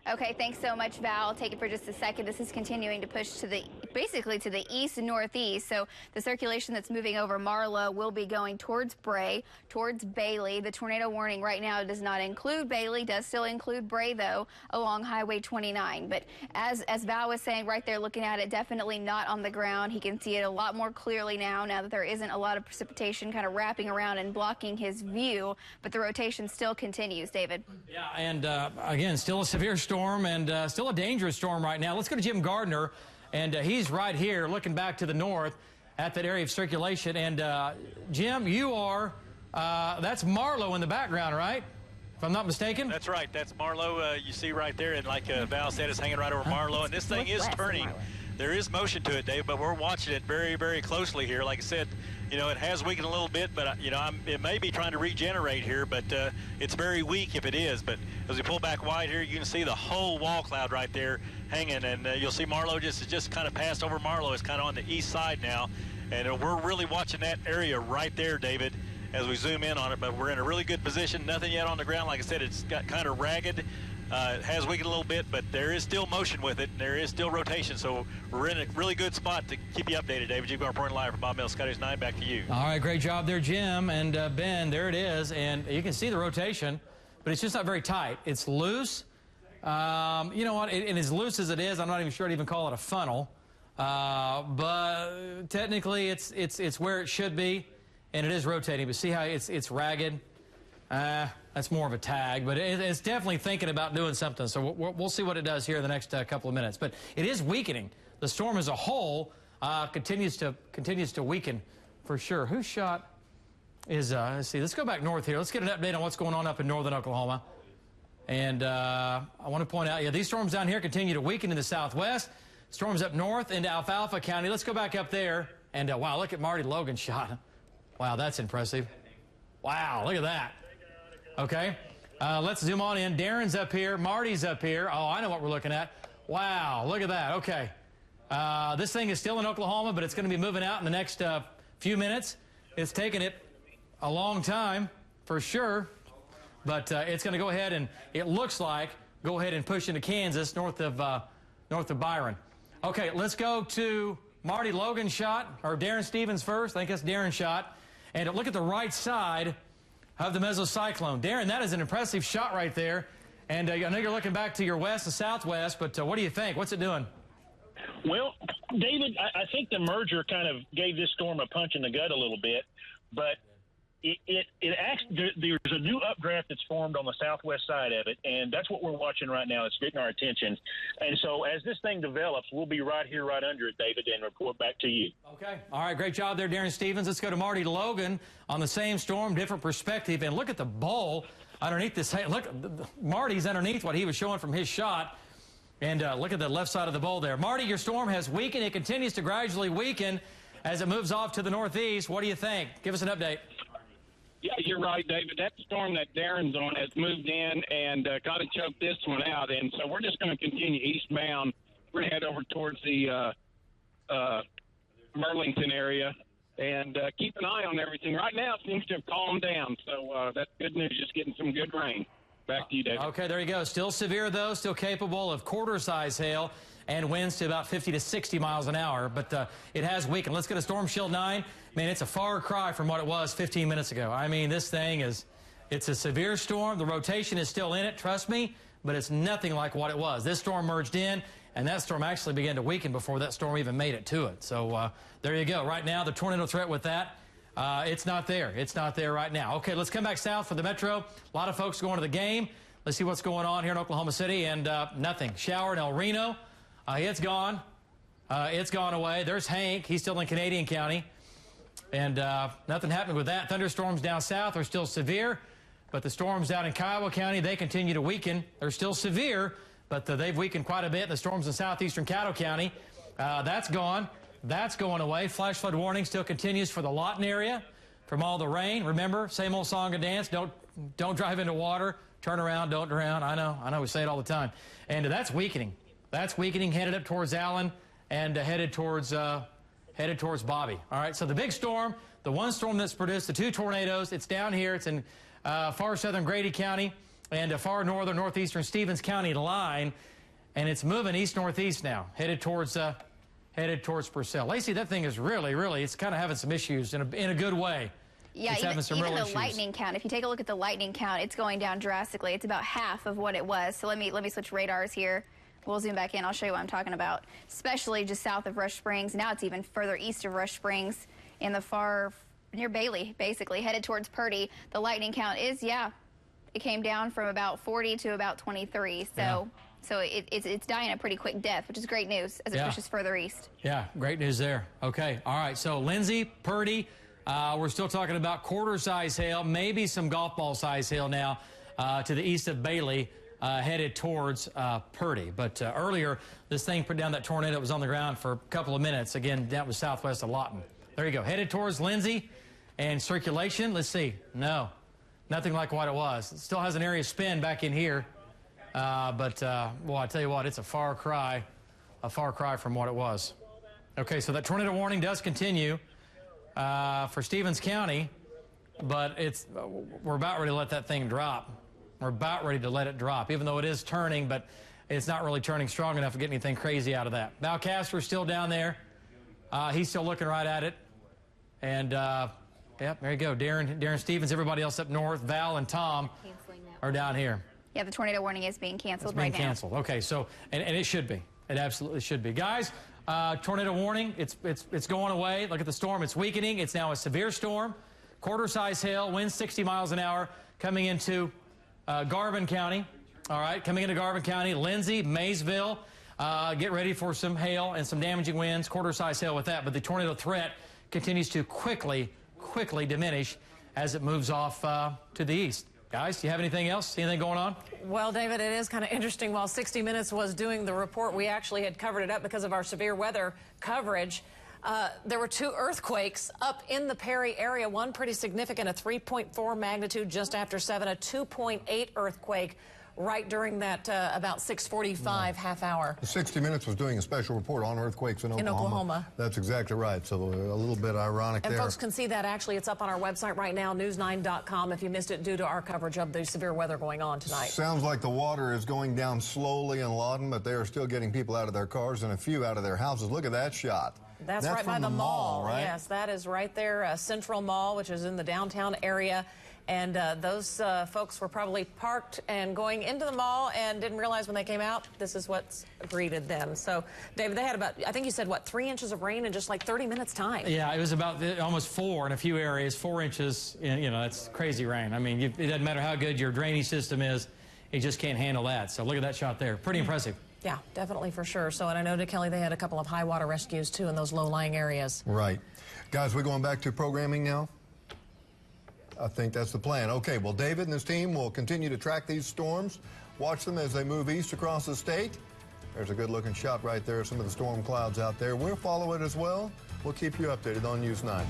[SPEAKER 4] Okay, thanks so much, Val. I'll take it for just a second. This is continuing to push to basically to the east and northeast. So the circulation that's moving over Marlow will be going towards Bray, towards Bailey. The tornado warning right now does not include Bailey, does still include Bray, though, along Highway 29. But as Val was saying right there, looking at it, definitely not on the ground. He can see it a lot more clearly now that there isn't a lot of precipitation kind of wrapping around and blocking his view. But the rotation still continues, David.
[SPEAKER 2] Yeah, and again, still a severe storm and still a dangerous storm right now. Let's go to Jim Gardner, and he's right here looking back to the north at that area of circulation. And Jim, you are, that's Marlow in the background, right? If I'm not mistaken?
[SPEAKER 10] That's right. That's Marlow. You see right there, and like Val said, it's hanging right over Marlow, and this thing is turning. There is motion to it, Dave, but we're watching it very closely here. Like I said, you know, it has weakened a little bit, but, you know, it may be trying to regenerate here, but it's very weak if it is. But as we pull back wide here, you can see the whole wall cloud right there hanging, and you'll see Marlow just kind of passed over Marlow. It's kind of on the east side now, and we're really watching that area right there, David, as we zoom in on it. But we're in a really good position. Nothing yet on the ground. Like I said, it's got kind of ragged. It has weakened a little bit, but there is still motion with it, and there is still rotation. So we're in a really good spot to keep you updated, David. You've got reporting live from Bob Mills, Sky News 9. Back to you.
[SPEAKER 2] All right, great job there, Jim. And Ben, there it is. And you can see the rotation, but it's just not very tight. It's loose. You know what? And as loose as it is, I'm not even sure I'd even call it a funnel. But technically, it's where it should be, and it is rotating. But see how it's ragged? That's more of a tag, but it's definitely thinking about doing something. So we'll see what it does here in the next couple of minutes. But it is weakening. The storm as a whole continues to weaken for sure. Whose shot is? Let's see. Let's go back north here. Let's get an update on what's going on up in northern Oklahoma. And I want to point out, yeah, these storms down here continue to weaken in the southwest. Storms up north into Alfalfa County. Let's go back up there. And wow, look at Marty Logan's shot. Wow, that's impressive. Wow, look at that. Okay, let's zoom on in. Darren's up here. Marty's up here. Oh, I know what we're looking at. Wow, look at that. Okay. This thing is still in Oklahoma, but it's going to be moving out in the next few minutes. It's taken it a long time, for sure, but it's going to go ahead and, it looks like, go ahead and push into Kansas, north of Byron. Okay, let's go to Marty Logan's shot, or Darren Stevens first. I think that's Darren's shot. And look at the right side of the mesocyclone. Darren, that is an impressive shot right there. And I know you're looking back to your west and southwest, but what do you think? What's it doing?
[SPEAKER 8] Well, David, I think the merger kind of gave this storm a punch in the gut a little bit, but there's a new updraft that's formed on the southwest side of it, and that's what we're watching right now. It's getting our attention. And so as this thing develops, we'll be right here, right under it, David, and report back to you.
[SPEAKER 2] Okay. All right. Great job there, Darren Stevens. Let's go to Marty Logan on the same storm, different perspective. And look at the bowl underneath this. Look, Marty's underneath what he was showing from his shot. And look at the left side of the bowl there. Marty, your storm has weakened. It continues to gradually weaken as it moves off to the northeast. What do you think? Give us an update.
[SPEAKER 5] Yeah, you're right, David. That storm that Darren's on has moved in and kind of choked this one out. And so we're just going to continue eastbound. We're going to head over towards the Burlington area and keep an eye on everything. Right now it seems to have calmed down. So that's good news, just getting some good rain. Back to you, David.
[SPEAKER 2] Okay, there you go. Still severe, though. Still capable of quarter-size hail and winds to about 50 to 60 miles an hour. But it has weakened. Let's go to Storm Shield 9. Man, it's a far cry from what it was 15 minutes ago. I mean, this thing it's a severe storm. The rotation is still in it, trust me, but it's nothing like what it was. This storm merged in, and that storm actually began to weaken before that storm even made it to it. So there you go. Right now, the tornado threat with that, it's not there. It's not there right now. Okay, let's come back south for the metro. A lot of folks going to the game. Let's see what's going on here in Oklahoma City, and nothing. Shower in El Reno. It's gone. It's gone away. There's Hank. He's still in Canadian County. And nothing happening with that. Thunderstorms down south are still severe, but the storms out in Kiowa County, they continue to weaken. They're still severe, but they've weakened quite a bit. The storms in southeastern Caddo County, that's gone. That's going away. Flash flood warning still continues for the Lawton area from all the rain. Remember, same old song and dance. Don't drive into water. Turn around, don't drown. I know, we say it all the time. And that's weakening. That's weakening, headed up towards Allen and headed towards Bobby. All right, so the big storm, the one storm that's produced the two tornadoes, it's down here. It's in far southern Grady County and far northern northeastern Stevens County line, and it's moving east-northeast now, headed towards Purcell. Lacey, that thing is really, it's kind of having some issues in a good way.
[SPEAKER 4] Yeah, even the lightning count, if you take a look at the lightning count, it's going down drastically. It's about half of what it was. So let me switch radars here. We'll zoom back in. I'll show you what I'm talking about, especially just south of Rush Springs. Now it's even further east of Rush Springs in the near Bailey, basically, headed towards Purdy. The lightning count is, it came down from about 40 to about 23. So it's dying a pretty quick death, which is great news as it pushes further east. Yeah, great news there. Okay, all right. So Lindsay, Purdy, we're still talking about quarter-size hail, maybe some golf ball-size hail now to the east of Bailey. Headed towards Purdy. But earlier, this thing put down that tornado that was on the ground for a couple of minutes. Again, that was southwest of Lawton. There you go. Headed towards Lindsay and circulation. Let's see. No, nothing like what it was. It still has an area spin back in here. But well, I tell you what, it's a far cry from what it was. Okay, so that tornado warning does continue for Stevens County, but we're about ready to let that thing drop. We're about ready to let it drop, even though it is turning, but it's not really turning strong enough to get anything crazy out of that. Val Casper's still down there. He's still looking right at it. And, yep, there you go. Darren Stevens, everybody else up north, Val and Tom are down here. Yeah, the tornado warning is being canceled right now. It's being canceled. Okay, so, and it should be. It absolutely should be. Guys, tornado warning, it's going away. Look at the storm. It's weakening. It's now a severe storm. Quarter-size hail, winds 60 miles an hour, coming into Garvin County. All right, coming into Garvin County, Lindsay, Maysville. Get ready for some hail and some damaging winds, quarter-size hail with that. But the tornado threat continues to quickly diminish as it moves off to the east. Guys, do you have anything else? Anything going on?
[SPEAKER 7] Well, David, it is kind of interesting. While 60 Minutes was doing the report, we actually had covered it up because of our severe weather coverage. There were two earthquakes up in the Perry area, one pretty significant, a 3.4 magnitude just after 7, a 2.8 earthquake right during that about 6:45 half hour.
[SPEAKER 6] 60 Minutes was doing a special report on earthquakes in Oklahoma. That's exactly right. So a little bit ironic there.
[SPEAKER 7] And folks can see that actually. It's up on our website right now, news9.com, if you missed it due to our coverage of the severe weather going on tonight.
[SPEAKER 6] Sounds like the water is going down slowly in Lawton, but they are still getting people out of their cars and a few out of their houses. Look at that shot.
[SPEAKER 7] That's right by the mall, right? Yes, that is right there, Central Mall, which is in the downtown area. And those folks were probably parked and going into the mall and didn't realize when they came out, this is what's greeted them. So, David, they had about, I think you said, what, 3 inches of rain in just like 30 minutes time?
[SPEAKER 2] Yeah, it was about almost 4 in a few areas, 4 inches. You know, that's crazy rain. I mean, it doesn't matter how good your drainage system is, it just can't handle that. So look at that shot there. Pretty impressive.
[SPEAKER 7] Yeah, definitely for sure. So, and I know, Kelly, they had a couple of high water rescues, too, in those low-lying areas.
[SPEAKER 6] Right. Guys, we're going back to programming now? I think that's the plan. Okay, well, David and his team will continue to track these storms, watch them as they move east across the state, There's a good-looking shot right there of some of the storm clouds out there. We'll follow it as well. We'll keep you updated on News 9.